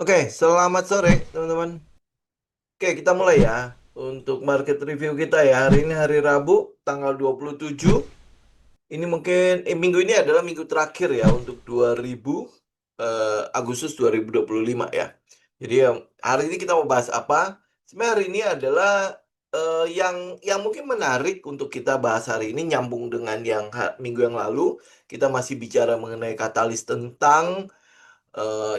Oke, selamat sore teman-teman. Oke, kita mulai ya. Untuk market review kita ya. Hari ini hari Rabu, tanggal 27. Ini mungkin minggu ini adalah minggu terakhir ya untuk 2000 Agustus 2025 ya. Jadi hari ini kita mau bahas apa? Sebenarnya hari ini adalah yang mungkin menarik untuk kita bahas hari ini nyambung dengan yang minggu yang lalu. Kita masih bicara mengenai katalis tentang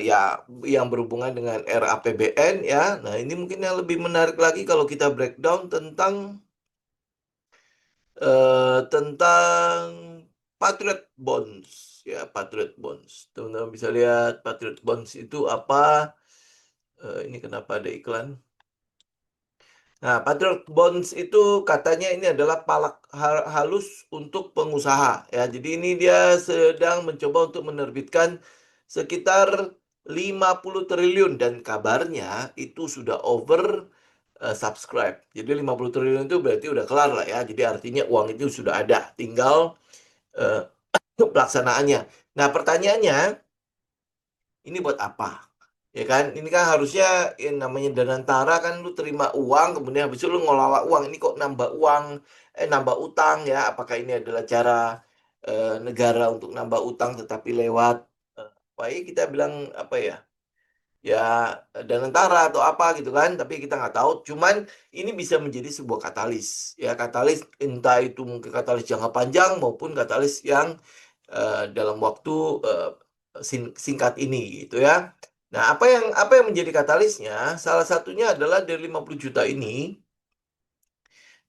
ya yang berhubungan dengan RAPBN ya. Nah, ini mungkin yang lebih menarik lagi kalau kita breakdown tentang Patriot Bonds ya, Patriot Bonds. Teman-teman bisa lihat Patriot Bonds itu apa? Ini kenapa ada iklan? Nah, Patriot Bonds itu katanya ini adalah palak halus untuk pengusaha ya. Jadi ini dia sedang mencoba untuk menerbitkan sekitar 50 triliun dan kabarnya itu sudah over subscribe. Jadi 50 triliun itu berarti udah kelar lah ya. Jadi artinya uang itu sudah ada, tinggal eh, pelaksanaannya. Nah, pertanyaannya ini buat apa? Ya kan, ini kan harusnya namanya Danantara kan lu terima uang, kemudian habis itu lu ngelola uang. Ini kok nambah uang, nambah utang ya? Apakah ini adalah cara negara untuk nambah utang tetapi lewat baik kita bilang apa ya? Ya Danantara atau apa gitu kan? Tapi kita nggak tahu. Cuman ini bisa menjadi sebuah katalis. Ya katalis entah itu mungkin katalis jangka panjang maupun katalis yang dalam waktu eh, singkat ini gitu ya. Nah, apa yang menjadi katalisnya? Salah satunya adalah dari 50 juta ini,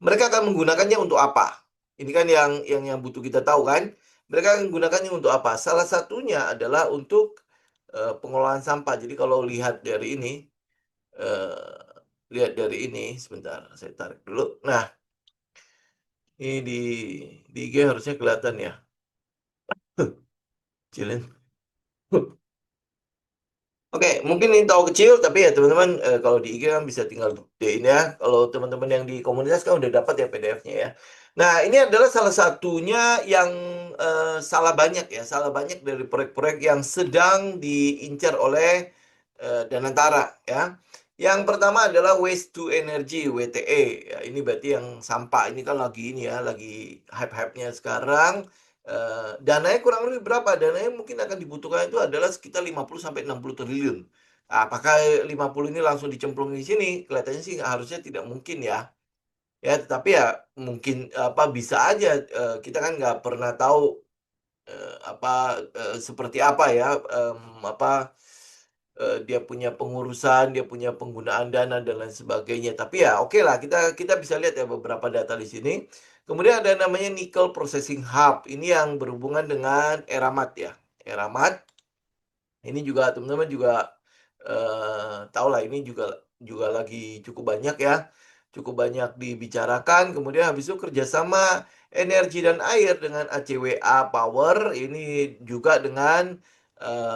mereka akan menggunakannya untuk apa? Ini kan yang butuh kita tahu kan? Mereka akan menggunakannya untuk apa? Salah satunya adalah untuk pengelolaan sampah. Jadi kalau eh, lihat dari ini, sebentar, saya tarik dulu. Nah, ini di IG harusnya kelihatan ya. Kecilin. Oke, mungkin ini tahu kecil, tapi ya teman-teman kalau di IG kan bisa tinggal buktiin ya. Kalau teman-teman yang di komunitas kan udah dapat ya PDF-nya ya. Nah, ini adalah salah satunya yang salah banyak ya, salah banyak dari proyek-proyek yang sedang diincar oleh Danantara ya. Yang pertama adalah Waste to Energy (WTE). Ya, ini berarti yang sampah ini kan lagi ini ya, lagi hype-hype-nya sekarang. Dananya kurang lebih berapa? Dananya mungkin akan dibutuhkan itu adalah sekitar 50 sampai 60 triliun. Nah, apakah 50 ini langsung dicemplung di sini? Kelihatannya sih harusnya tidak mungkin ya. Ya, tetapi ya mungkin apa bisa aja kita kan nggak pernah tahu apa seperti apa ya apa dia punya pengurusan, dia punya penggunaan dana dan lain sebagainya. Tapi ya oke lah kita kita bisa lihat ya beberapa data di sini. Kemudian ada namanya Nickel Processing Hub. Ini yang berhubungan dengan Eramat ya. Eramat ini juga teman-teman juga tahu lah ini juga juga lagi cukup banyak ya. Cukup banyak dibicarakan. Kemudian habis itu kerjasama energi dan air dengan ACWA Power. Ini juga dengan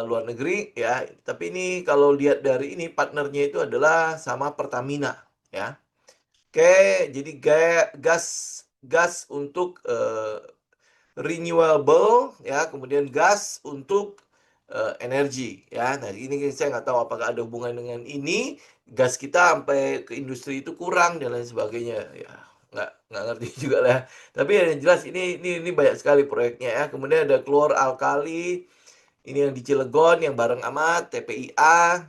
luar negeri ya. Tapi ini kalau lihat dari ini partnernya itu adalah sama Pertamina ya. Oke, jadi gas gas untuk renewable ya, kemudian gas untuk energi ya. Nah, ini saya nggak tahu apakah ada hubungan dengan ini gas kita sampai ke industri itu kurang dan lain sebagainya ya. Nggak ngerti juga lah. Tapi yang jelas ini banyak sekali proyeknya ya. Kemudian ada Klor Alkali, ini yang di Cilegon yang bareng amat TPIA.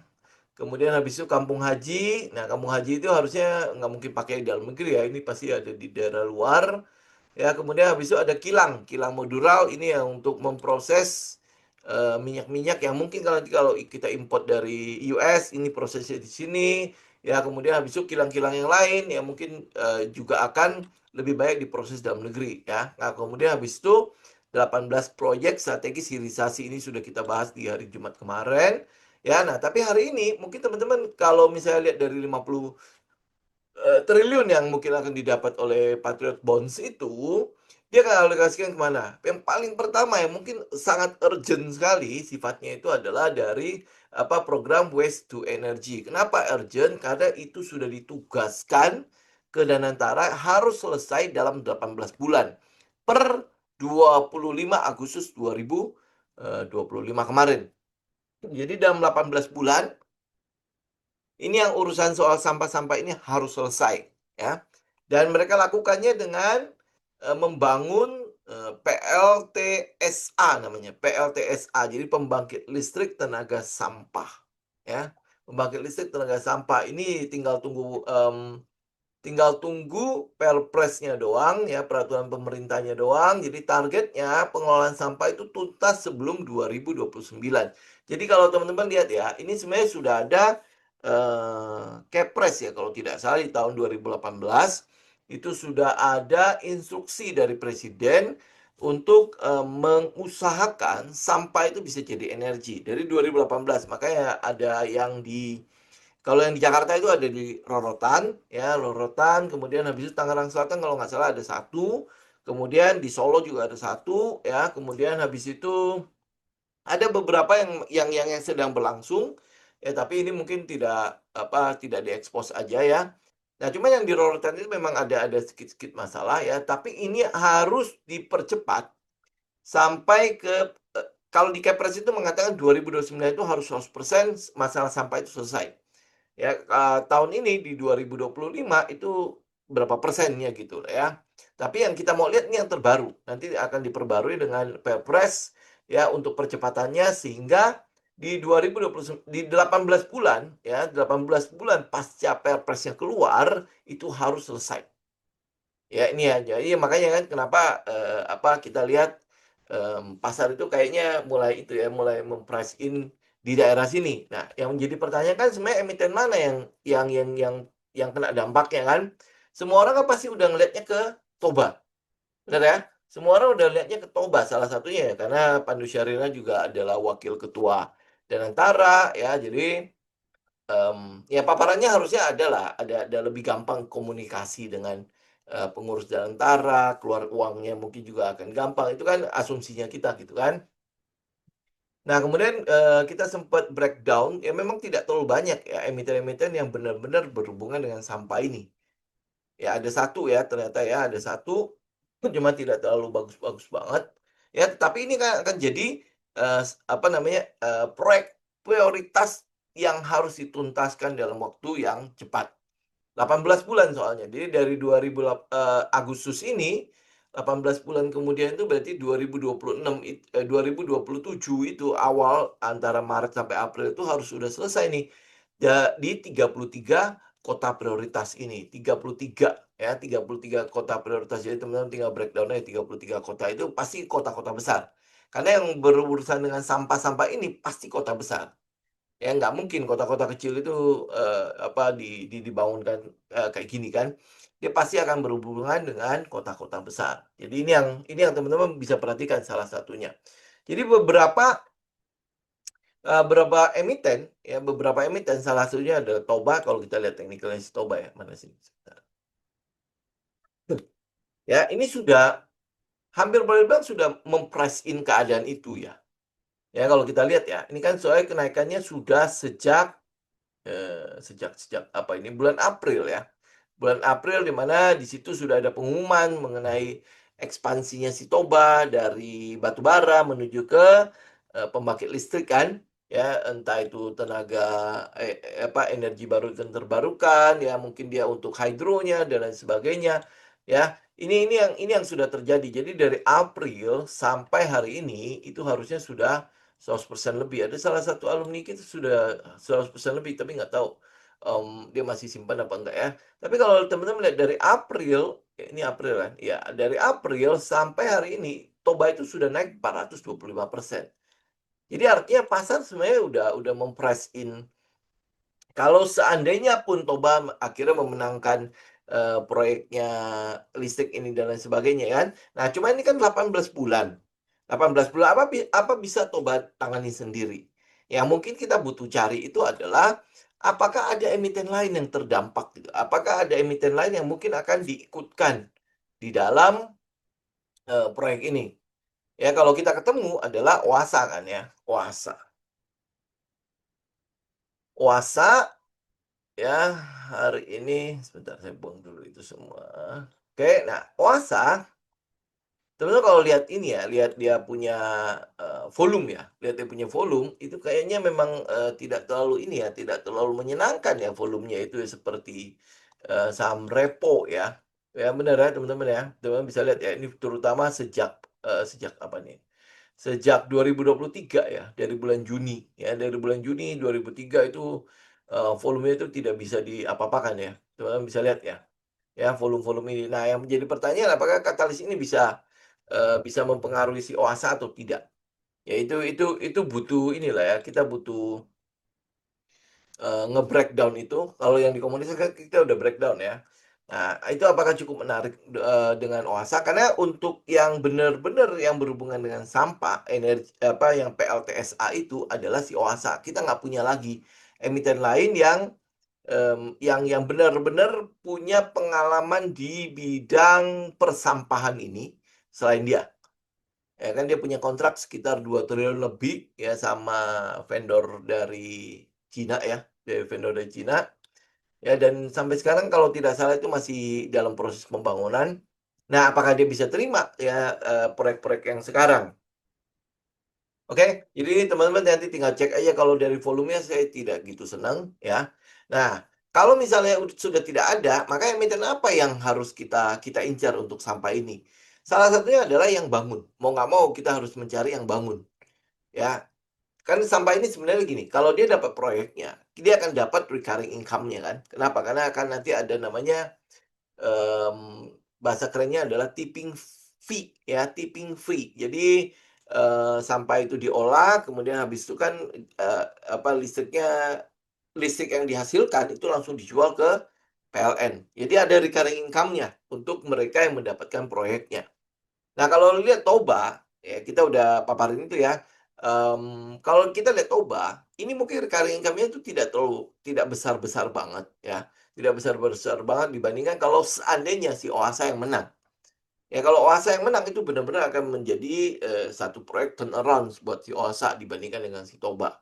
Kemudian habis itu Kampung Haji. Nah, Kampung Haji itu harusnya nggak mungkin pakai di dalam negeri ya. Ini pasti ada di daerah luar. Ya, kemudian habis itu ada kilang, kilang modular ini yang untuk memproses minyak-minyak yang mungkin kalau kita import dari US, ini prosesnya di sini. Ya, kemudian habis itu kilang-kilang yang lain yang mungkin juga akan lebih baik diproses dalam negeri ya. Nah, kemudian habis itu 18 proyek strategi hilirisasi ini sudah kita bahas di hari Jumat kemarin. Ya, nah tapi hari ini mungkin teman-teman kalau misalnya lihat dari 50 triliun yang mungkin akan didapat oleh Patriot Bonds itu, dia akan alokasikan kemana? Yang paling pertama yang mungkin sangat urgent sekali sifatnya itu adalah dari apa program Waste to Energy. Kenapa urgent? Karena itu sudah ditugaskan ke Danantara harus selesai dalam 18 bulan per 25 Agustus 2025 kemarin. Jadi dalam 18 bulan ini yang urusan soal sampah-sampah ini harus selesai, ya. Dan mereka lakukannya dengan, membangun, PLTSA namanya, PLTSA. Jadi pembangkit listrik tenaga sampah, ya. Pembangkit listrik tenaga sampah ini tinggal tunggu Perpresnya doang ya, peraturan pemerintahnya doang. Jadi targetnya pengelolaan sampah itu tuntas sebelum 2029. Jadi kalau teman-teman lihat ya, ini sebenarnya sudah ada Kepres ya kalau tidak salah di tahun 2018 itu sudah ada instruksi dari presiden untuk mengusahakan sampah itu bisa jadi energi dari 2018. Makanya ada yang di kalau yang di Jakarta itu ada di Rorotan, ya Rorotan, kemudian habis itu Tangerang Selatan kalau nggak salah ada satu, kemudian di Solo juga ada satu, ya kemudian habis itu ada beberapa yang sedang berlangsung, ya tapi ini mungkin tidak diekspos aja ya. Nah cuma yang di Rorotan itu memang ada sedikit-sedikit masalah ya, tapi ini harus dipercepat sampai ke kalau di Kepres itu mengatakan 2029 itu harus 100% masalah sampah itu selesai. Ya, tahun ini di 2025 itu berapa persennya gitu ya. Tapi yang kita mau lihat ini yang terbaru. Nanti akan diperbarui dengan Perpres ya untuk percepatannya sehingga di 2020 di 18 bulan ya, 18 bulan pasca Perpresnya keluar itu harus selesai. Ya ini aja. Iya makanya kan kenapa kita lihat pasar itu kayaknya mulai itu ya, mulai memprice in di daerah sini. Nah, yang menjadi pertanyaan kan sebenarnya emiten mana yang kena dampaknya kan? Semua orang kan pasti udah ngelihatnya ke Toba, benar ya? Semua orang udah lihatnya ke Toba salah satunya ya, karena Pandu Syarina juga adalah wakil ketua Danantara ya. Jadi ya paparannya harusnya ada lebih gampang komunikasi dengan, pengurus Danantara, keluar uangnya mungkin juga akan gampang, itu kan asumsinya kita gitu kan. Nah kemudian, kita sempat breakdown, ya memang tidak terlalu banyak ya emiten-emiten yang benar-benar berhubungan dengan sampah ini. Ya ada satu ya ternyata ya, ada satu, cuma tidak terlalu bagus-bagus banget, ya tetapi ini kan akan jadi, proyek prioritas yang harus dituntaskan dalam waktu yang cepat. 18 bulan soalnya. Jadi dari Agustus ini, 18 bulan kemudian itu berarti 2027 itu awal antara Maret sampai April itu harus sudah selesai nih. Di 33 kota prioritas ini. 33 ya, 33 kota prioritas. Jadi teman-teman tinggal breakdown aja 33 kota itu pasti kota-kota besar. Karena yang berurusan dengan sampah-sampah ini pasti kota besar. Ya nggak mungkin kota-kota kecil itu, dibangunkan, kayak gini kan. Dia pasti akan berhubungan dengan kota-kota besar. Jadi ini yang teman-teman bisa perhatikan salah satunya. Jadi beberapa emiten salah satunya ada Toba kalau kita lihat teknikalnya si Toba ya, mana sih? Sebentar. Ya, ini sudah hampir boleh dibilang sudah memprice in keadaan itu ya. Ya kalau kita lihat ya, ini kan soalnya kenaikannya sudah sejak apa ini, bulan April ya. Bulan April di mana di situ sudah ada pengumuman mengenai ekspansinya si Toba dari batubara menuju ke, pembangkit listrik kan, ya entah itu tenaga, energi baru dan terbarukan, ya mungkin dia untuk hidronya dan lain sebagainya, ya. Ini yang sudah terjadi. Jadi dari April sampai hari ini itu harusnya sudah 100% lebih. Ada salah satu alumni kita sudah 100% lebih, tapi nggak tahu, dia masih simpan apa enggak ya. Tapi kalau teman-teman lihat dari April, ya ini April kan, ya dari April sampai hari ini, Toba itu sudah naik 425%. Jadi artinya pasar sebenarnya udah memprice in kalau seandainya pun Toba akhirnya memenangkan, proyeknya listrik ini dan lain sebagainya kan. Nah, cuma ini kan 18 bulan. 18 bulan apa bisa Toba tangani sendiri. Yang mungkin kita butuh cari itu adalah, apakah ada emiten lain yang terdampak gitu? Apakah ada emiten lain yang mungkin akan diikutkan di dalam, proyek ini? Ya kalau kita ketemu adalah Oasa kan ya, Oasa. Oasa ya, hari ini sebentar saya buang dulu itu semua. Oke, nah OASA Teman-teman kalau lihat ini ya, lihat dia punya, volume ya, lihat dia punya volume, itu kayaknya memang, tidak terlalu ini ya, tidak terlalu menyenangkan ya volumenya itu ya, seperti, saham repo ya. Ya benar ya teman-teman ya, teman-teman bisa lihat ya, ini terutama sejak apa nih, sejak 2023 ya, dari bulan Juni ya, dari bulan Juni 2003 itu, volumenya itu tidak bisa diapa-apakan ya, teman-teman bisa lihat ya. Ya, volume-volume ini. Nah, yang menjadi pertanyaan apakah katalis ini bisa mempengaruhi si OASA atau tidak? Ya itu butuh inilah ya, kita butuh, nge-breakdown itu. Kalau yang di komunitas kan kita udah breakdown ya. Nah, itu apakah cukup menarik, dengan OASA? Karena untuk yang benar-benar yang berhubungan dengan sampah, energi apa, yang PLTSA itu adalah si OASA. Kita nggak punya lagi emiten lain yang benar-benar punya pengalaman di bidang persampahan ini selain dia. Ya kan dia punya kontrak sekitar 2 triliun lebih ya sama vendor dari Cina ya, dari vendor dari Cina. Ya dan sampai sekarang kalau tidak salah itu masih dalam proses pembangunan. Nah, apakah dia bisa terima ya, proyek-proyek yang sekarang? Oke, jadi teman-teman nanti tinggal cek aja kalau dari volumenya saya tidak gitu senang ya. Nah, kalau misalnya sudah tidak ada, maka emiten apa yang harus kita kita incar untuk sampah ini? Salah satunya adalah yang bangun. Mau nggak mau kita harus mencari yang bangun. Ya, kan sampah ini sebenarnya gini, kalau dia dapat proyeknya, dia akan dapat recurring income-nya kan. Kenapa? Karena akan nanti ada namanya bahasa kerennya adalah tipping fee ya, tipping fee. Jadi, sampah itu diolah, kemudian habis itu kan, apa, listrik yang dihasilkan itu langsung dijual ke PLN. Jadi ada recurring income-nya untuk mereka yang mendapatkan proyeknya. Nah, kalau lihat Toba, ya kita udah paparin itu ya, kalau kita lihat Toba, ini mungkin recurring income-nya itu tidak besar-besar banget ya, tidak besar-besar banget dibandingkan kalau seandainya si Oasa yang menang. Ya kalau Oasa yang menang itu benar-benar akan menjadi, satu proyek turnaround buat si Oasa dibandingkan dengan si Toba.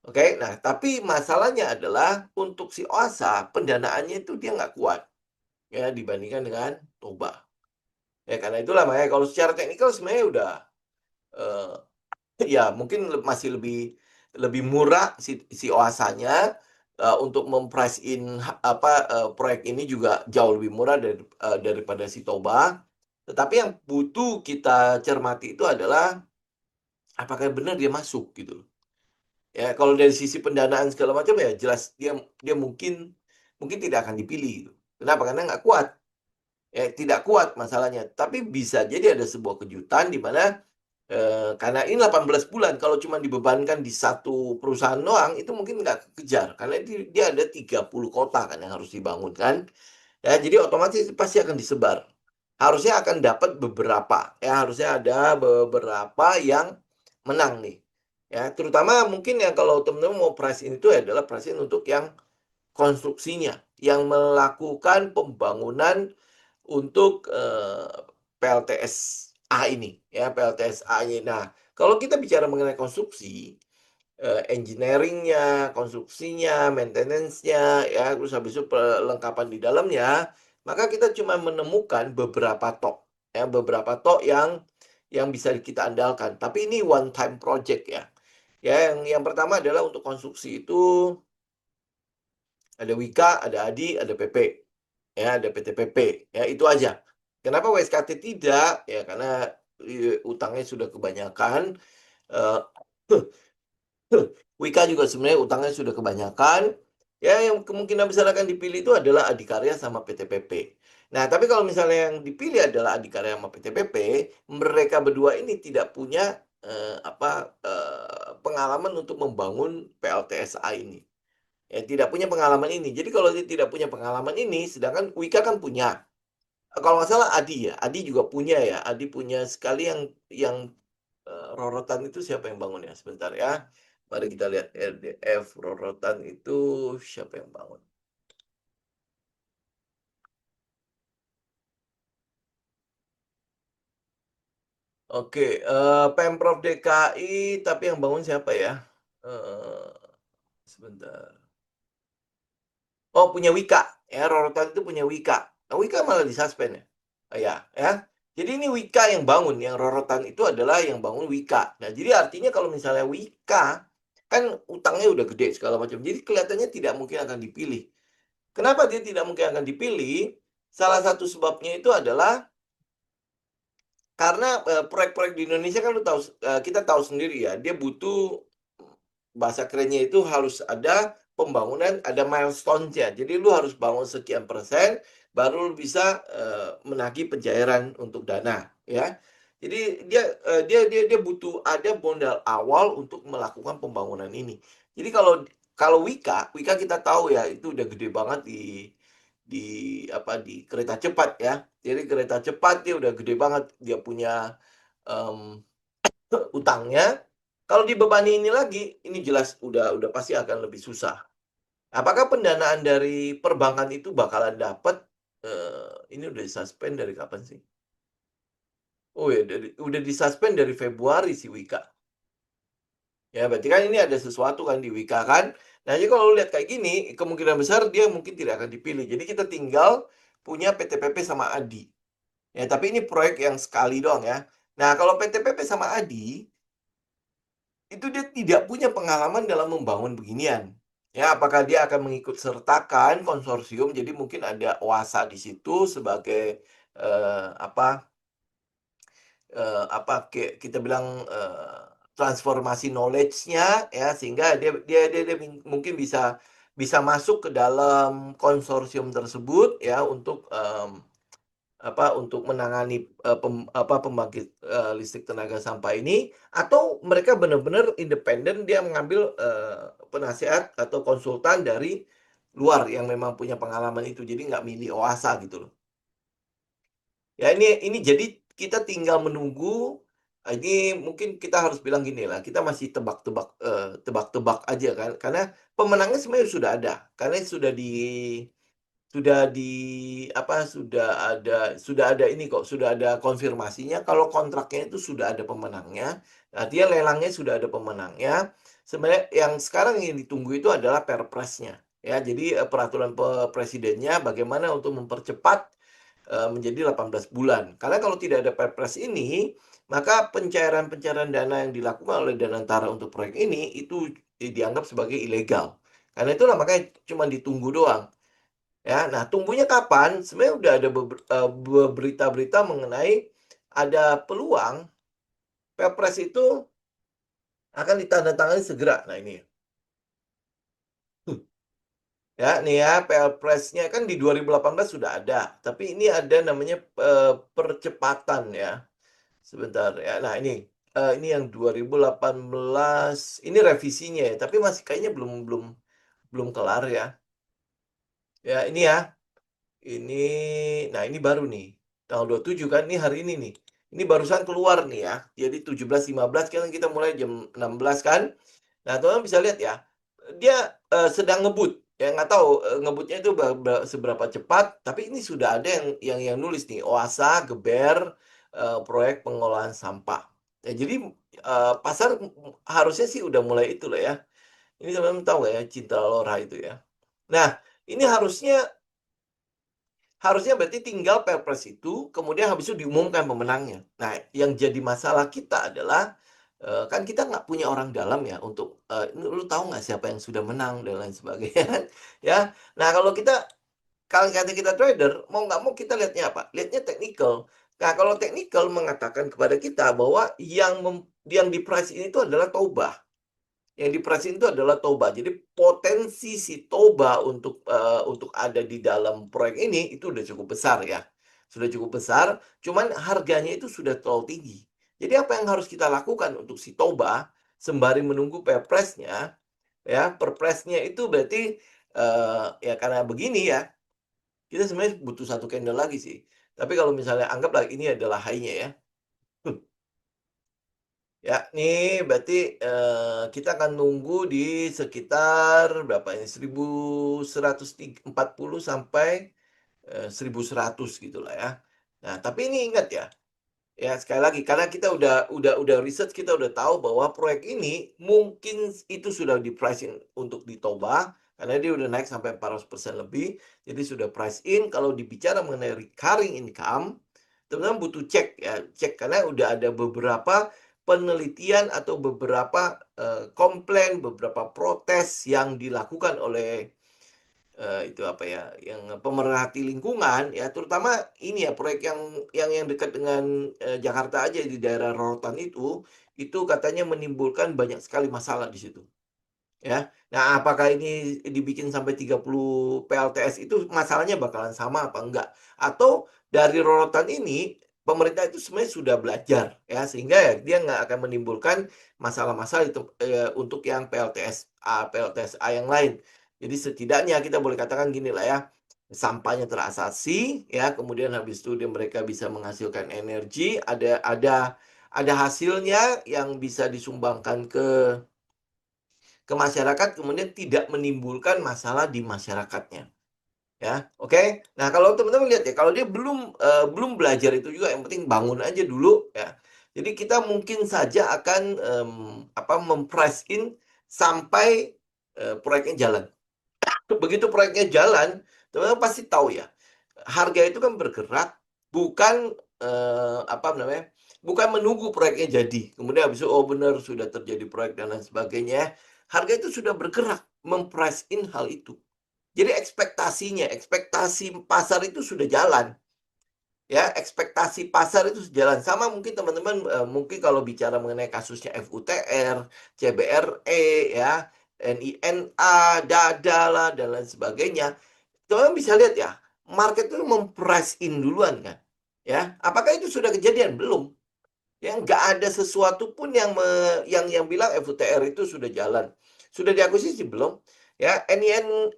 Oke, nah tapi masalahnya adalah untuk si Oasa pendanaannya itu dia nggak kuat, ya dibandingkan dengan Toba. Ya karena itulah makanya kalau secara teknikal sebenarnya udah, eee, ya mungkin masih lebih lebih murah si Oasanya, untuk mem-price in apa, proyek ini juga jauh lebih murah daripada si Toba. Tetapi yang butuh kita cermati itu adalah apakah benar dia masuk gitu loh. Ya kalau dari sisi pendanaan segala macam ya jelas dia dia mungkin mungkin tidak akan dipilih gitu. Kenapa? Karena nggak kuat. Ya tidak kuat masalahnya. Tapi bisa jadi ada sebuah kejutan di mana karena ini 18 bulan, kalau cuma dibebankan di satu perusahaan doang, itu mungkin nggak kekejar, karena dia ada 30 kota kan yang harus dibangun kan. Ya, jadi otomatis pasti akan disebar. Harusnya akan dapat beberapa, ya harusnya ada beberapa yang menang nih. Ya, terutama mungkin yang kalau teman-teman mau price in itu adalah price in untuk yang konstruksinya, yang melakukan pembangunan untuk, PLTSA ini, ya, PLTSA ini. Nah, kalau kita bicara mengenai konstruksi, engineering-nya, konstruksinya, maintenance-nya, ya, terus habis itu perlengkapan di dalamnya, maka kita cuma menemukan beberapa tok, ya, beberapa tok yang bisa kita andalkan. Tapi ini one time project ya. Ya, yang pertama adalah untuk konstruksi itu ada Wika, ada Adi, ada PP. Ya, ada PT-PP, ya itu aja. Kenapa WSKT tidak? Ya karena, utangnya sudah kebanyakan, eee, Wika juga sebenarnya utangnya sudah kebanyakan. Ya yang kemungkinan besar akan dipilih itu adalah Adikarya sama PT-PP. Nah, tapi kalau misalnya yang dipilih adalah Adikarya sama PT-PP, mereka berdua ini tidak punya, pengalaman untuk membangun PLTSA ini. Ya tidak punya pengalaman ini. Jadi kalau dia tidak punya pengalaman ini, sedangkan Wika kan punya. Kalau nggak salah Adi ya, Adi juga punya ya, Adi punya sekali yang, rorotan itu siapa yang bangun ya? Sebentar ya, mari kita lihat RDF rorotan itu siapa yang bangun? Oke, Pemprov DKI tapi yang bangun siapa ya? Eee, sebentar. Oh punya Wika, ya rorotan itu punya Wika. Nah Wika malah disuspend ya? Oh ya, ya. Jadi ini Wika yang bangun, yang Rorotan itu adalah yang bangun Wika. Nah, jadi artinya kalau misalnya Wika, kan utangnya udah gede segala macam. Jadi kelihatannya tidak mungkin akan dipilih. Kenapa dia tidak mungkin akan dipilih? Salah satu sebabnya itu adalah karena proyek-proyek di Indonesia kan kita tahu sendiri ya, dia butuh bahasa kerennya itu harus ada pembangunan, ada milestone-nya. Jadi lu harus bangun sekian persen, baru lu bisa menagih pencairan untuk dana, ya. Jadi dia butuh ada modal awal untuk melakukan pembangunan ini. Jadi kalau kalau Wika kita tahu ya itu udah gede banget di di kereta cepat ya. Jadi kereta cepat dia udah gede banget, dia punya um, utangnya. Kalau dibebani ini lagi, ini jelas udah pasti akan lebih susah. Apakah pendanaan dari perbankan itu bakalan dapat? Ini udah disuspend dari kapan sih? Oh ya, udah disuspend dari Februari sih Wika. Ya, berarti kan ini ada sesuatu kan di Wika kan. Nah, jadi kalau lihat kayak gini, kemungkinan besar dia mungkin tidak akan dipilih. Jadi kita tinggal punya PTPP sama ADI. Ya, tapi ini proyek yang sekali doang ya. Nah, kalau PTPP sama ADI, itu dia tidak punya pengalaman dalam membangun beginian. Ya, apakah dia akan mengikut sertakan konsorsium? Jadi mungkin ada OASA di situ sebagai eh, apa kita bilang transformasi knowledge-nya ya sehingga dia mungkin bisa bisa masuk ke dalam konsorsium tersebut ya untuk untuk menangani pembangkit listrik tenaga sampah ini atau mereka benar-benar independen dia mengambil penasehat atau konsultan dari luar yang memang punya pengalaman itu jadi nggak milih OASA gitu loh. Ya ini jadi kita tinggal menunggu. Ini mungkin kita harus bilang gini lah, kita masih tebak-tebak aja kan, karena pemenangnya sebenarnya sudah ada, karena sudah di sudah ada ini kok, sudah ada konfirmasinya kalau kontraknya itu sudah ada pemenangnya. Artinya lelangnya sudah ada pemenangnya. Sebenarnya yang sekarang yang ditunggu itu adalah perpresnya. Ya, jadi peraturan presidennya bagaimana untuk mempercepat menjadi 18 bulan. Karena kalau tidak ada perpres ini, maka pencairan-pencairan dana yang dilakukan oleh Danantara untuk proyek ini itu dianggap sebagai ilegal. Karena itulah makanya cuma ditunggu doang. Ya, nah tunggunya kapan? Sebenarnya udah ada berita-berita mengenai ada peluang Perpres itu akan ditandatangani segera. Nah ini ya, nih ya Perpresnya kan di 2018 sudah ada, tapi ini ada namanya percepatan ya. Sebentar ya. Nah ini yang 2018 ini revisinya ya, tapi masih kayaknya belum belum belum kelar ya. Ya ini ya. Ini, nah ini baru nih, tanggal 27 kan, ini hari ini nih. Ini barusan keluar nih ya. Jadi 17.15 kan kita mulai jam 16 kan. Nah, teman-teman bisa lihat ya, dia sedang ngebut. Ya nggak tahu ngebutnya itu seberapa cepat, tapi ini sudah ada yang nulis nih, OASA, Geber, proyek pengolahan sampah. Ya, jadi pasar harusnya sih udah mulai itu loh ya. Ini teman-teman tahu nggak ya, Cinta Lora itu ya. Nah, ini harusnya Harusnya berarti tinggal Perpres itu, kemudian habis itu diumumkan pemenangnya. Nah, yang jadi masalah kita adalah, kan kita nggak punya orang dalam ya untuk, lu tahu nggak siapa yang sudah menang dan lain sebagainya kan, ya. Nah, kalau kata kita trader, mau nggak mau kita lihatnya apa? Lihatnya teknikal. Nah, kalau teknikal mengatakan kepada kita bahwa yang di-price ini itu adalah Toba. Yang diperhatiin itu adalah Toba. Jadi potensi si Toba untuk ada di dalam proyek ini itu udah cukup besar ya. Sudah cukup besar, cuman harganya itu sudah terlalu tinggi. Jadi apa yang harus kita lakukan untuk si Toba sembari menunggu perpresnya ya, perpresnya itu berarti ya karena begini ya, kita sebenarnya butuh satu candle lagi sih. Tapi kalau misalnya anggaplah ini adalah high-nya ya. Ya, nih berarti kita akan nunggu di sekitar berapa ini 1140 sampai 1100 gitulah ya. Nah, tapi ini ingat ya, ya sekali lagi karena kita udah research kita udah tahu bahwa proyek ini mungkin itu sudah di pricing untuk ditoba karena dia udah naik sampai 400% lebih. Jadi sudah price in kalau dibicara mengenai recurring income teman-teman butuh cek ya, cek karena udah ada beberapa penelitian atau beberapa, komplain, beberapa protes yang dilakukan oleh, itu apa ya, yang pemerhati lingkungan ya, terutama ini ya, proyek yang dekat dengan, Jakarta aja di daerah Rorotan itu katanya menimbulkan banyak sekali masalah di situ. Ya. Nah, apakah ini dibikin sampai 30 PLTS itu masalahnya bakalan sama apa enggak? Atau dari rorotan ini, pemerintah itu sebenarnya sudah belajar ya, sehingga ya dia nggak akan menimbulkan masalah-masalah itu, untuk yang PLTS A yang lain. Jadi setidaknya kita boleh katakan gini lah ya, sampahnya terasasi ya, kemudian habis itu mereka bisa menghasilkan energi, ada hasilnya yang bisa disumbangkan ke masyarakat kemudian tidak menimbulkan masalah di masyarakatnya, ya, oke? Nah, kalau teman-teman lihat ya, kalau dia belum belajar itu juga yang penting bangun aja dulu, ya. Jadi kita mungkin saja akan, price in sampai, proyeknya jalan. Begitu proyeknya jalan, teman-teman pasti tahu ya, harga itu kan bergerak bukan, apa namanya, bukan menunggu proyeknya jadi, kemudian habis itu, oh benar sudah terjadi proyek dan lain sebagainya. Harga itu sudah bergerak mem-price in hal itu. Jadi ekspektasi pasar itu sudah jalan, ya, ekspektasi pasar itu jalan. Sama mungkin teman-teman, mungkin kalau bicara mengenai kasusnya FUTR, CBRE, ya, NINA, DADA lah, dan lain sebagainya. Teman-teman bisa lihat ya, market itu mem-price in duluan kan, ya. Apakah itu sudah kejadian? Belum. Ya nggak ada sesuatu pun yang bilang FUTR itu sudah jalan. Sudah diakuisisi belum? Ya, NINA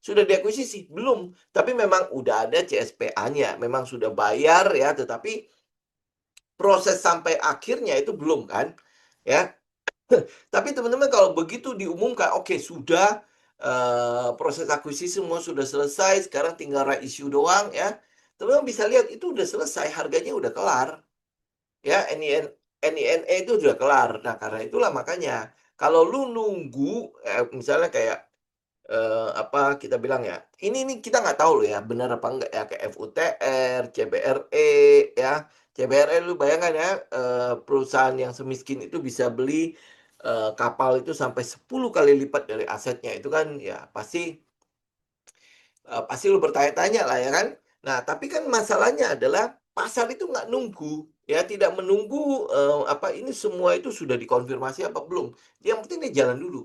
sudah diakuisisi? Belum. Tapi memang udah ada CSPA-nya, memang sudah bayar ya, tetapi proses sampai akhirnya itu belum kan, ya. Tapi teman-teman kalau begitu diumumkan, oke sudah, proses akuisisi semua sudah selesai, sekarang tinggal right issue doang ya. Teman-teman bisa lihat itu udah selesai, harganya udah kelar. Ya, NINA itu udah kelar. Nah, karena itulah makanya kalau lu nunggu, misalnya kayak, kita bilang ya, ini kita nggak tahu loh ya, benar apa enggak ya, kayak FUTR, CBRE, ya. CBRE lu bayangkan ya, perusahaan yang semiskin itu bisa beli, kapal itu sampai 10 kali lipat dari asetnya. Itu kan ya pasti lu bertanya-tanya lah ya kan. Nah, tapi kan masalahnya adalah pasar itu nggak nunggu, ya tidak menunggu, ini semua itu sudah dikonfirmasi apa belum. Yang penting dia jalan dulu.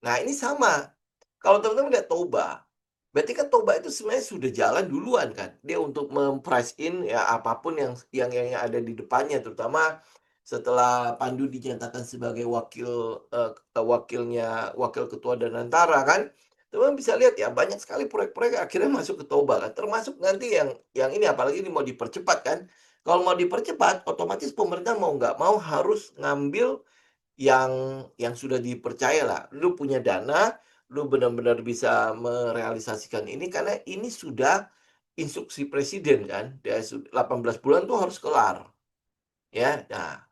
Nah, ini sama. Kalau teman-teman lihat Toba, berarti kan Toba itu sebenarnya sudah jalan duluan kan. Dia untuk mem-price in ya apapun yang ada di depannya, terutama setelah Pandu dinyatakan sebagai wakil ketua Danantara kan. Teman bisa lihat ya banyak sekali proyek-proyek akhirnya masuk ke Toba kan. Termasuk nanti yang ini apalagi ini mau dipercepat kan. Kalau mau dipercepat, otomatis pemerintah mau nggak mau harus ngambil yang sudah dipercaya lah. Lu punya dana, lu benar-benar bisa merealisasikan ini karena ini sudah instruksi presiden kan. 18 bulan tuh harus kelar. Ya, nah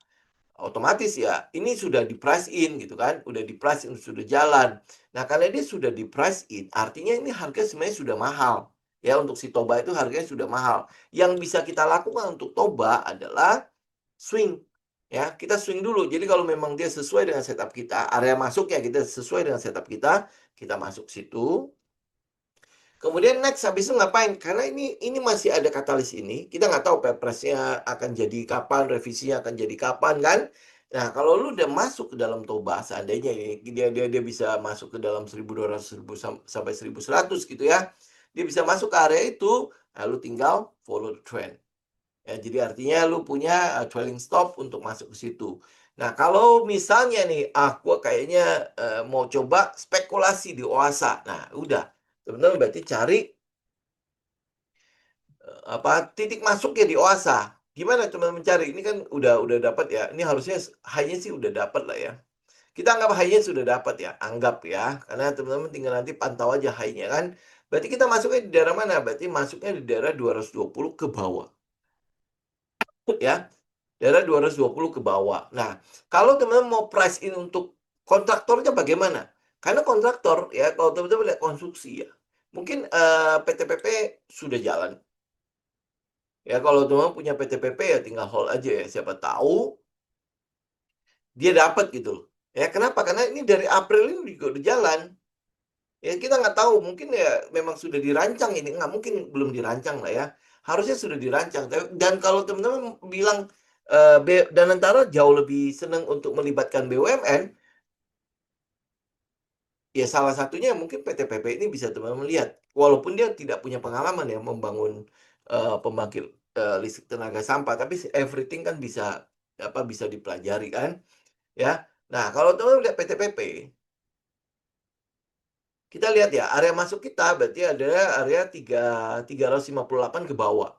otomatis ya ini sudah di-price in gitu kan, udah di-price in, sudah jalan. Nah, karena dia sudah di-price in, artinya ini harga sebenarnya sudah mahal. Ya, untuk si Toba itu harganya sudah mahal. Yang bisa kita lakukan untuk Toba adalah swing. Ya, kita swing dulu. Jadi kalau memang dia sesuai dengan setup kita, area masuknya kita sesuai dengan setup kita masuk situ. Kemudian next habis itu ngapain? Karena ini masih ada katalis ini, kita nggak tahu Perpresnya akan jadi kapan, revisinya akan jadi kapan kan. Nah, kalau lu udah masuk ke dalam Toba, seandainya ini dia bisa masuk ke dalam 1.200 sampai 1.100 gitu ya. Dia bisa masuk ke area itu, nah lu tinggal follow the trend. Ya, jadi artinya lu punya trailing stop untuk masuk ke situ. Nah, kalau misalnya nih, aku kayaknya mau coba spekulasi di Oasa. Nah, udah. Teman-teman berarti cari titik masuknya di Oasa. Gimana teman-teman cari? Ini kan udah dapat ya. Ini harusnya high-nya sih udah dapat lah ya. Kita anggap high-nya sudah dapat ya, anggap ya. Karena teman-teman tinggal nanti pantau aja high-nya kan. Berarti kita masuknya di daerah mana? Berarti masuknya di daerah 220 ke bawah. Ya, daerah 220 ke bawah. Nah, kalau teman-teman mau price in untuk kontraktornya bagaimana? Karena kontraktor ya, kalau teman-teman lihat konstruksi ya, Mungkin, PT-PP sudah jalan. Ya kalau teman punya PT-PP ya tinggal hold aja ya, siapa tahu dia dapat gitu loh. Ya kenapa? Karena ini dari April ini juga udah jalan. Ya kita nggak tahu, mungkin ya memang sudah dirancang ini, nggak mungkin belum dirancang lah ya. Harusnya sudah dirancang. Dan kalau teman-teman bilang, Danantara jauh lebih senang untuk melibatkan BUMN, ya salah satunya mungkin PT-PP ini bisa teman-teman lihat. Walaupun dia tidak punya pengalaman ya membangun, pembangkit, listrik tenaga sampah, tapi everything kan bisa, bisa dipelajari kan, ya. Nah, kalau teman-teman lihat PT-PP, kita lihat ya, area masuk kita berarti ada area 358 ke bawah.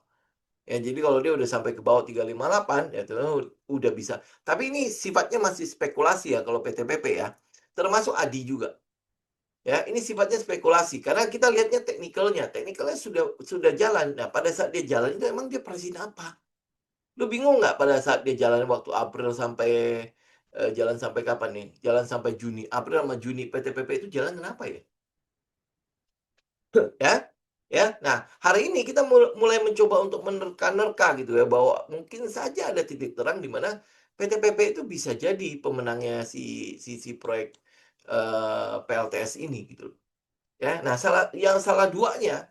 Ya, jadi kalau dia udah sampai ke bawah 358, ya itu udah bisa. Tapi ini sifatnya masih spekulasi ya kalau PT-PP ya. Termasuk ADI juga. Ya, ini sifatnya spekulasi karena kita lihatnya teknikalnya. Teknikalnya sudah jalan. Nah, pada saat dia jalan itu emang dia pricing apa? Lu bingung nggak pada saat dia jalan waktu April sampai jalan sampai kapan nih? Jalan sampai Juni. April sama Juni PT-PP itu jalan kenapa ya? Ya, ya. Nah, hari ini kita mulai mencoba untuk menerka-nerka gitu ya, bahwa mungkin saja ada titik terang di mana PT-PP itu bisa jadi pemenangnya si proyek, PLTS ini gitu loh, ya. Nah, salah duanya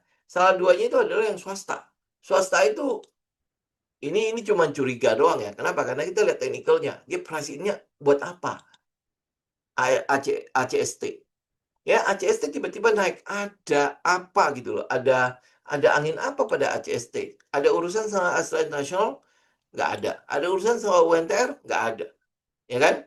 itu adalah yang swasta. Swasta itu ini cuman curiga doang ya, kenapa? Karena kita lihat teknikalnya, dia pricing-nya buat apa? ACST. Ya, ACST tiba-tiba naik, ada apa gitu loh, ada angin apa pada ACST? Ada urusan sama Astrain National? Nggak ada. Ada urusan sama UNTR? Nggak ada, ya kan?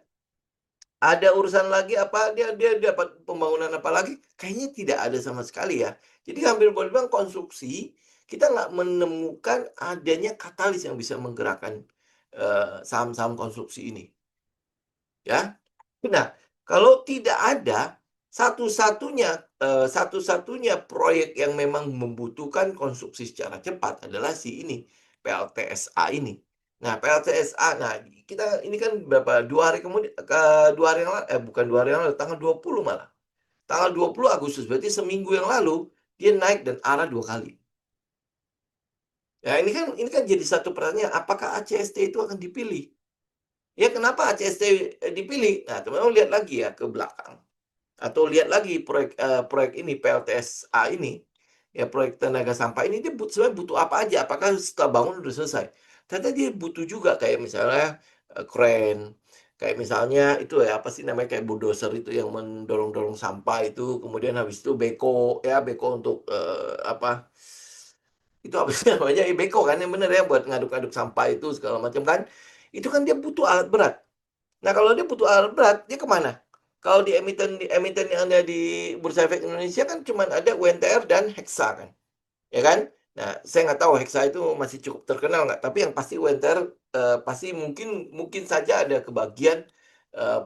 Ada urusan lagi apa, dia dapat pembangunan apa lagi? Kayaknya tidak ada sama sekali ya. Jadi hampir boleh bilang konstruksi, kita nggak menemukan adanya katalis yang bisa menggerakkan, saham-saham konstruksi ini, ya. Nah, kalau tidak ada, satu-satunya proyek yang memang membutuhkan konstruksi secara cepat adalah si ini, PLTSA ini. Nah, PLTSA, nah kita ini kan berapa, 2 hari kemudian, 2 hari yang lalu, bukan 2 hari yang lalu, tanggal 20 malah. Tanggal 20 Agustus, berarti seminggu yang lalu, dia naik dan arah 2 kali. Ya, ini kan jadi satu pertanyaan, apakah ACST itu akan dipilih? Ya, kenapa ACST dipilih? Nah, teman-teman lihat lagi ya ke belakang. Atau lihat lagi proyek ini PLTSA ini, ya proyek tenaga sampah ini dia sebenarnya butuh apa aja, apakah setelah bangun udah selesai? Ternyata dia butuh juga kayak misalnya, crane, kayak misalnya itu ya, apa sih namanya, kayak bulldozer itu yang mendorong-dorong sampah itu, kemudian habis itu beko, ya beko untuk, itu apa sih namanya, beko kan yang bener ya, buat ngaduk-ngaduk sampah itu segala macam kan. Itu kan dia butuh alat berat. Nah, kalau dia butuh alat berat, dia kemana? Kalau di emiten yang ada di Bursa Efek Indonesia kan cuma ada UNTR dan Hexa kan, ya kan? Nah, saya nggak tahu Hexa itu masih cukup terkenal nggak, tapi yang pasti UNTR, pasti mungkin mungkin saja ada kebagian,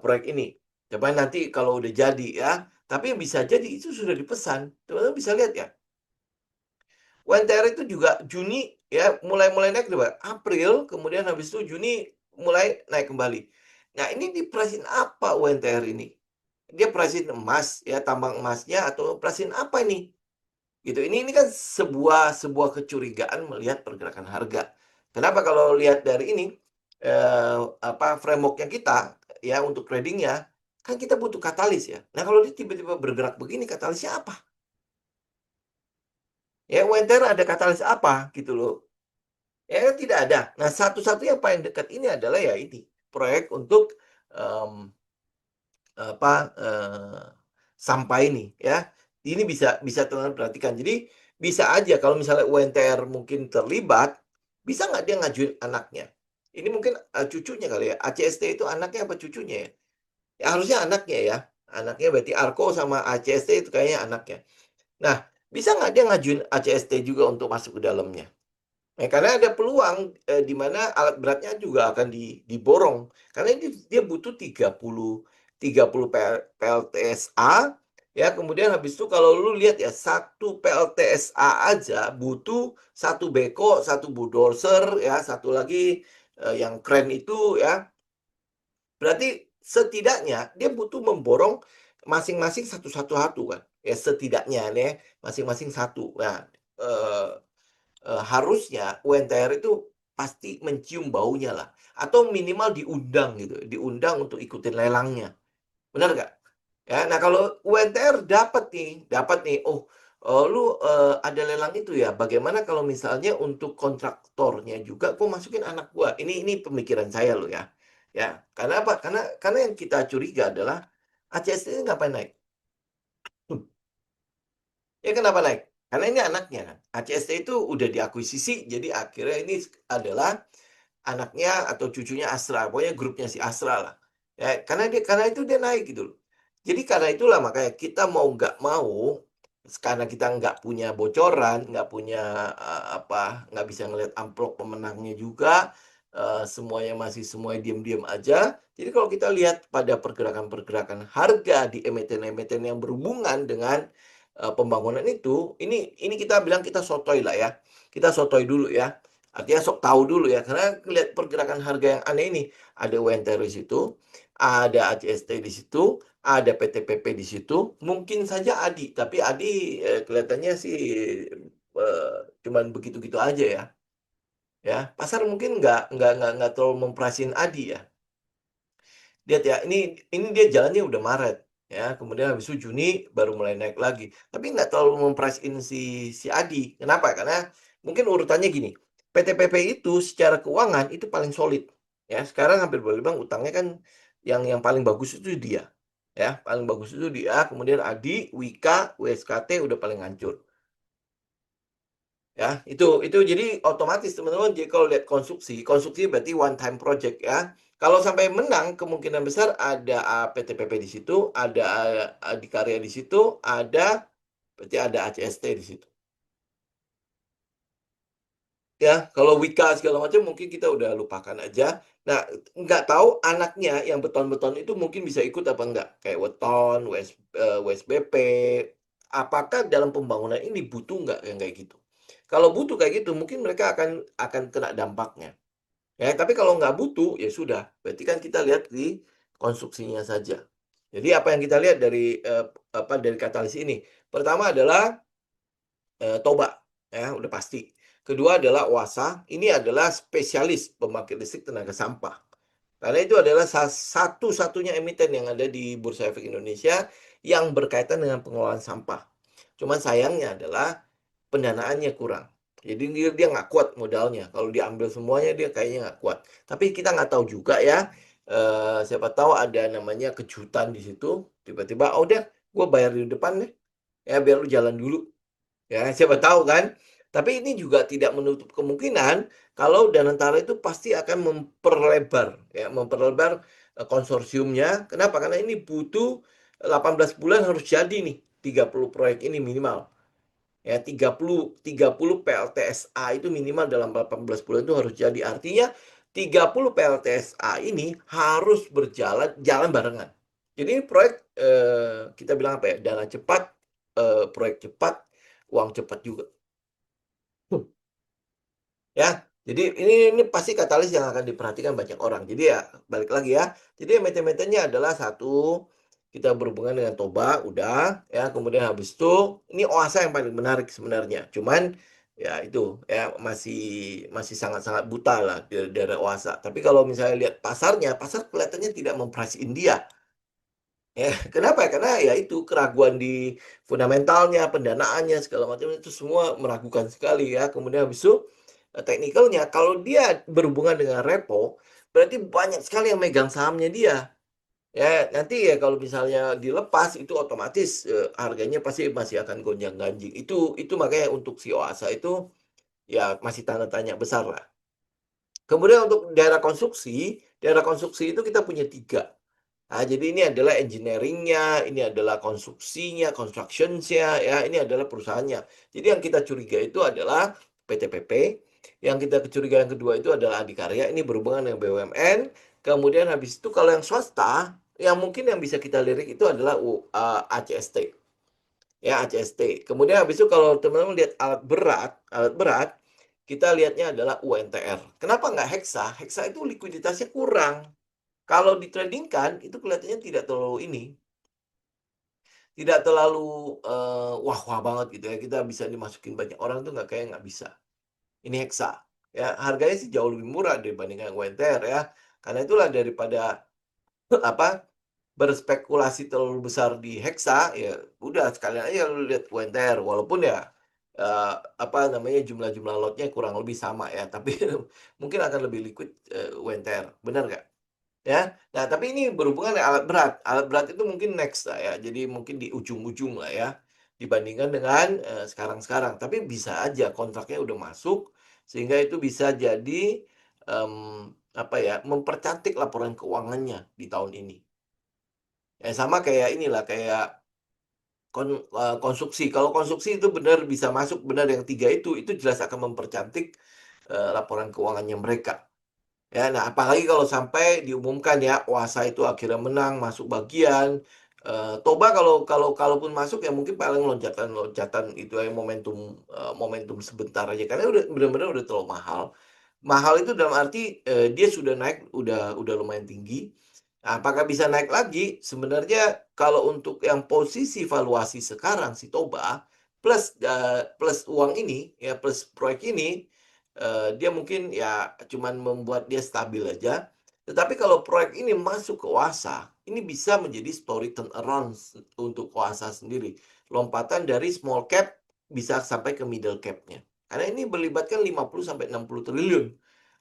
proyek ini. Coba nanti kalau udah jadi ya, tapi bisa jadi itu sudah dipesan. Teman-teman bisa lihat ya, UNTR itu juga Juni ya mulai naik coba, April, kemudian habis itu Juni mulai naik kembali. Nah, ini di apa UNTR ini? Dia pricing emas ya, tambang emasnya atau pricing apa ini? Gitu. Ini kan sebuah kecurigaan melihat pergerakan harga. Kenapa kalau lihat dari ini, framework-nya kita ya untuk tradingnya, kan kita butuh katalis ya. Nah, kalau dia tiba-tiba bergerak begini, katalisnya apa? Ya, UNTR ada katalis apa gitu loh. Ya kan tidak ada. Nah, satu-satunya yang paling dekat ini adalah ya ini, proyek untuk, mmm apa, sampah ini ya. Ini bisa bisa teman-teman perhatikan. Jadi bisa aja kalau misalnya UNTR mungkin terlibat, bisa nggak dia ngajuin anaknya? Ini mungkin, cucunya kali ya, ACST itu anaknya apa cucunya ya? Ya harusnya anaknya ya, anaknya berarti Arko sama ACST itu kayaknya anaknya. Nah, bisa nggak dia ngajuin ACST juga untuk masuk ke dalamnya? Karena ada peluang, di mana alat beratnya juga akan diborong. Karena ini dia butuh 30 PLTSA, ya kemudian habis itu kalau lu lihat ya, satu PLTSA aja butuh satu beko, satu bulldozer, ya satu lagi, yang kren itu ya. Berarti setidaknya dia butuh memborong masing-masing satu-satu kan. ya setidaknya nih ya, masing-masing satu. Nah, eee harusnya UNTR itu pasti mencium baunya lah, atau minimal diundang gitu, diundang untuk ikutin lelangnya, benar nggak? Ya, nah kalau UNTR dapat nih, "Oh, lu, ada lelang itu ya, bagaimana kalau misalnya untuk kontraktornya juga gua masukin anak gua?" Ini pemikiran saya loh ya. Ya, karena apa? Karena yang kita curiga adalah ACST ini ngapain naik? Ya kenapa naik? Karena ini anaknya kan. ACST itu udah diakuisisi, jadi akhirnya ini adalah anaknya atau cucunya Astra, pokoknya grupnya si Astra lah. Ya, karena itu dia naik gitu loh. Jadi karena itulah makanya kita mau nggak mau, karena kita nggak punya bocoran, nggak punya, nggak bisa ngelihat amplop pemenangnya juga, semuanya masih semuanya diam-diam aja. Jadi kalau kita lihat pada pergerakan-pergerakan harga di emiten-emiten yang berhubungan dengan, pembangunan itu, ini kita bilang kita sotoy lah ya. Kita sotoy dulu ya. Artinya sok tahu dulu ya, karena lihat pergerakan harga yang aneh ini. Ada UNTR di situ, ada ACST di situ, ada PT-PP di situ, mungkin saja ADI, tapi ADI, kelihatannya sih, cuman begitu-gitu aja ya, pasar mungkin nggak terlalu memprice-in ADI ya. Lihat ya, ini dia jalannya udah Maret, ya, kemudian habis itu Juni baru mulai naik lagi. Tapi nggak terlalu memprice in si Adi. Kenapa? Karena mungkin urutannya gini, PT-PP itu secara keuangan itu paling solid, ya. Sekarang hampir boleh bilang utangnya kan yang paling bagus itu dia, ya, paling bagus itu dia, kemudian Adi, Wika, WSKT udah paling hancur. Ya, itu jadi otomatis teman-teman, jadi kalau lihat konstruksi, konstruksi berarti one time project ya. Kalau sampai menang kemungkinan besar ada, PT-PP di situ, ada, Adikarya di situ, ada berarti ada ACST di situ. Ya, kalau Wika segala macam mungkin kita udah lupakan aja. Nah, nggak tahu anaknya yang beton-beton itu mungkin bisa ikut apa enggak, kayak Weton, WSBP, apakah dalam pembangunan ini butuh nggak yang kayak gitu? Kalau butuh kayak gitu mungkin mereka akan kena dampaknya, ya. Tapi kalau nggak butuh, ya sudah, berarti kan kita lihat di konstruksinya saja. Jadi apa yang kita lihat dari, dari katalis ini, pertama adalah Toba, ya udah pasti. Kedua adalah Wasa, ini adalah spesialis pembangkit listrik tenaga sampah. Karena itu adalah satu-satunya emiten yang ada di Bursa Efek Indonesia yang berkaitan dengan pengelolaan sampah. Cuman sayangnya adalah pendanaannya kurang. Jadi dia nggak kuat modalnya. Kalau diambil semuanya dia kayaknya nggak kuat. Tapi kita nggak tahu juga ya. Siapa tahu ada namanya kejutan di situ. Tiba-tiba, oh deh, gue bayar di depan deh. Ya biar lu jalan dulu. Ya, siapa tahu kan? Tapi ini juga tidak menutup kemungkinan kalau Danantara itu pasti akan memperlebar, ya, memperlebar konsorsiumnya. Kenapa? Karena ini butuh 18 bulan harus jadi nih, 30 proyek ini minimal. Ya, 30 PLTSA itu minimal dalam 18 bulan itu harus jadi. Artinya 30 PLTSA ini harus jalan barengan. Jadi ini proyek, kita bilang apa ya? Dana cepat, proyek cepat, uang cepat juga. Ya, jadi ini pasti katalis yang akan diperhatikan banyak orang. Jadi ya balik lagi ya. Jadi emiten-emitennya adalah satu, kita berhubungan dengan Toba, udah ya. Kemudian habis itu ini Oasa yang paling menarik sebenarnya. Cuman ya itu ya masih masih sangat-sangat buta lah di daerah Oasa. Tapi kalau misalnya lihat pasarnya, pasar kelihatannya tidak memprice in dia. Ya, kenapa ya? Karena ya itu keraguan di fundamentalnya, pendanaannya segala macam itu semua meragukan sekali ya. Kemudian habis itu teknikalnya kalau dia berhubungan dengan repo, berarti banyak sekali yang megang sahamnya dia. Ya, nanti ya kalau misalnya dilepas itu otomatis harganya pasti masih akan gonjang-ganjing. Itu makanya untuk si Oasa itu ya masih tanda tanya besar lah. Kemudian untuk daerah konstruksi itu kita punya tiga. Nah, jadi ini adalah engineering-nya, ini adalah konstruksinya, construction-nya, ya, ini adalah perusahaannya. Jadi yang kita curiga itu adalah PT-PP, yang kita curiga yang kedua itu adalah Adikarya, ini berhubungan dengan BUMN. Kemudian habis itu kalau yang swasta, yang mungkin yang bisa kita lirik itu adalah ACST. Ya, ACST. Kemudian habis itu kalau teman-teman lihat alat berat, kita lihatnya adalah UNTR. Kenapa nggak Hexa? Hexa itu likuiditasnya kurang. Kalau ditradingkan, itu kelihatannya tidak terlalu ini. tidak terlalu, wah-wah banget gitu ya, kita bisa dimasukin banyak orang tuh nggak bisa. Ini Hexa, ya harganya sih jauh lebih murah dibandingkan WNTR ya. Karena itulah daripada apa, berspekulasi terlalu besar di Hexa, ya udah sekalian aja lu lihat UNTR walaupun ya, apa namanya, jumlah-jumlah lotnya kurang lebih sama ya, tapi mungkin akan lebih liquid, UNTR, benar nggak? Ya. Nah, tapi ini berhubungan dengan alat berat. Alat berat itu mungkin next lah ya, jadi mungkin di ujung-ujung lah ya, dibandingkan dengan, sekarang-sekarang. Tapi bisa aja kontraknya udah masuk, sehingga itu bisa jadi, apa ya, mempercantik laporan keuangannya di tahun ini. Ya sama kayak inilah, kayak konstruksi. Kalau konstruksi itu benar bisa masuk, benar yang 3 itu jelas akan mempercantik, laporan keuangannya mereka. Ya, nah apalagi kalau sampai diumumkan ya, Wasa itu akhirnya menang, masuk bagian, Toba kalaupun masuk ya mungkin paling loncatan-loncatan itu ya momentum, momentum sebentar aja, karena udah benar-benar udah terlalu mahal. Mahal itu dalam arti, dia sudah naik, udah lumayan tinggi. Nah, apakah bisa naik lagi? Sebenarnya kalau untuk yang posisi valuasi sekarang si Toba, plus uang ini, ya plus proyek ini, dia mungkin ya cuman membuat dia stabil aja. Tetapi kalau proyek ini masuk ke Wasa, ini bisa menjadi story turnaround untuk Wasa sendiri. Lompatan dari small cap bisa sampai ke middle cap-nya. Karena ini melibatkan 50 sampai 60 triliun.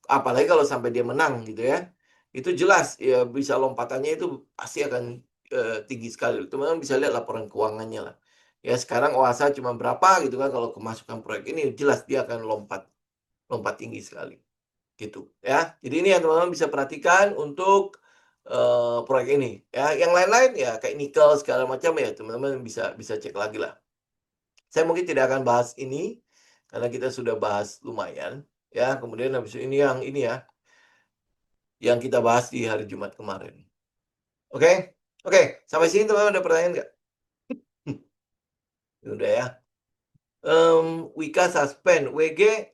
Apalagi kalau sampai dia menang gitu ya. Itu jelas ya bisa lompatannya itu pasti akan, tinggi sekali. Teman-teman bisa lihat laporan keuangannya lah. Ya sekarang Oasa cuma berapa gitu kan kalau kemasukan proyek ini jelas dia akan lompat lompat tinggi sekali, gitu ya. Jadi ini yang teman-teman bisa perhatikan untuk, proyek ini ya. Yang lain-lain ya kayak nikel segala macam ya teman-teman bisa bisa cek lagi lah. Saya mungkin tidak akan bahas ini, karena kita sudah bahas lumayan, ya. Kemudian habis ini ya, yang kita bahas di hari Jumat kemarin. Oke? Oke, sampai sini teman-teman ada pertanyaan nggak? Udah ya. Wika suspend, WG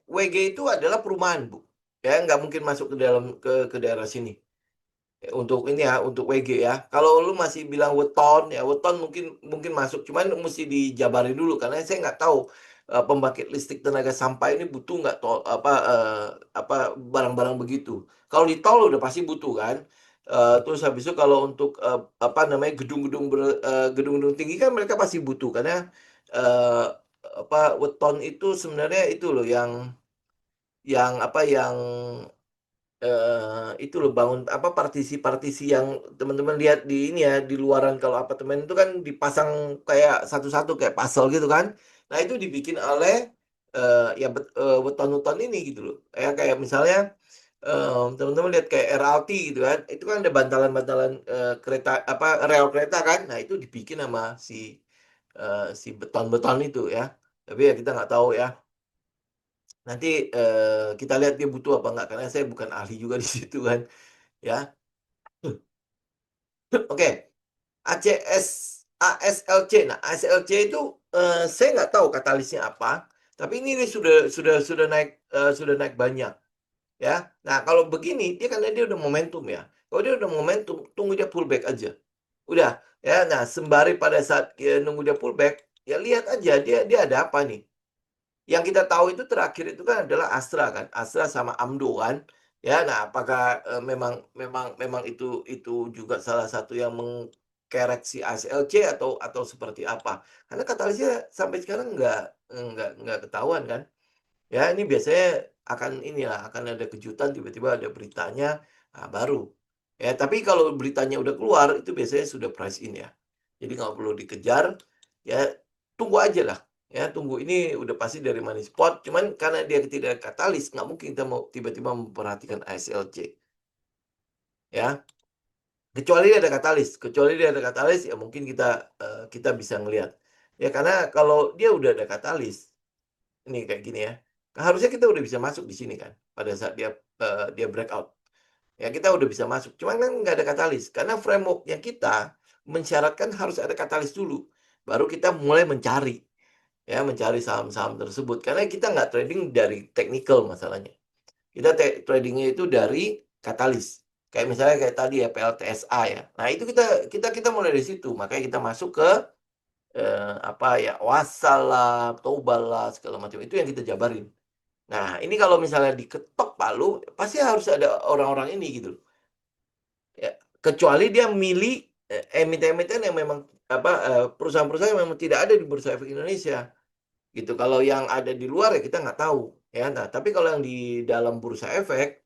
itu adalah perumahan, Bu. Ya, nggak mungkin masuk ke dalam ke daerah sini. Untuk ini ya, untuk WG ya. Kalau lu masih bilang weton, ya weton mungkin mungkin masuk, cuman mesti dijabarin dulu karena saya nggak tahu, pembangkit listrik tenaga sampah ini butuh nggak apa, barang-barang begitu. Kalau di tol udah pasti butuh kan. Terus habis itu kalau untuk, apa namanya, gedung-gedung tinggi kan mereka pasti butuh karena, eee, apa, weton itu sebenarnya itu loh yang apa, yang itu loh bangun apa, partisi-partisi yang teman-teman lihat di ini ya, di luaran kalau apartemen itu kan dipasang kayak satu-satu kayak puzzle gitu kan. Nah itu dibikin oleh, ya weton-weton ini gitu loh. Ya kayak misalnya, teman-teman lihat kayak RLT gitu kan, itu kan ada bantalan-bantalan, kereta apa, rel kereta kan. Nah itu dibikin sama si beton-beton itu ya. Tapi ya kita nggak tahu ya. Nanti, kita lihat dia butuh apa enggak, karena saya bukan ahli juga di situ kan, ya. Oke, ASLC. Nah, ASLC itu, saya nggak tahu katalisnya apa, tapi ini sudah naik, sudah naik banyak, ya. Nah, kalau begini, dia karena dia udah momentum ya. Kalau dia udah momentum, tunggu dia pullback aja. Udah, ya. Nah, sembari pada saat, nunggu dia pullback, ya lihat aja dia dia ada apa nih. Yang kita tahu itu terakhir itu kan adalah Astra kan, Astra sama Amdo kan, ya. Nah, apakah, memang itu juga salah satu yang mengkerek si ASLC atau seperti apa? Karena katalisnya sampai sekarang nggak ketahuan kan. Ya ini biasanya akan inilah, akan ada kejutan tiba-tiba ada beritanya, nah baru. Ya tapi kalau beritanya udah keluar itu biasanya sudah price in ya. Jadi nggak perlu dikejar, ya tunggu aja lah. Ya tunggu ini udah pasti dari money spot, cuman karena dia tidak katalis, nggak mungkin kita mau tiba-tiba memperhatikan ASLC. Ya, kecuali dia ada katalis ya mungkin kita bisa ngelihat. Ya karena kalau dia udah ada katalis, ini kayak gini ya, harusnya kita udah bisa masuk di sini kan, pada saat dia breakout. Ya kita udah bisa masuk, cuman kan nggak ada katalis, karena framework-nya kita mensyaratkan harus ada katalis dulu, baru kita mulai mencari, ya mencari saham-saham tersebut. Karena kita nggak trading dari technical masalahnya, kita tradingnya itu dari katalis. Kayak misalnya kayak tadi ya PLTSA ya. Nah itu kita mulai dari situ, makanya kita masuk ke apa ya, wasal lah, tobal lah, segala macam, itu yang kita jabarin. Nah, ini kalau misalnya diketok palu, pasti harus ada orang-orang ini gitu loh, ya. Kecuali dia milih, emiten-emiten yang memang apa, perusahaan-perusahaan yang memang tidak ada di Bursa Efek Indonesia, gitu. Kalau yang ada di luar ya kita nggak tahu, ya. Nah, tapi kalau yang di dalam Bursa Efek,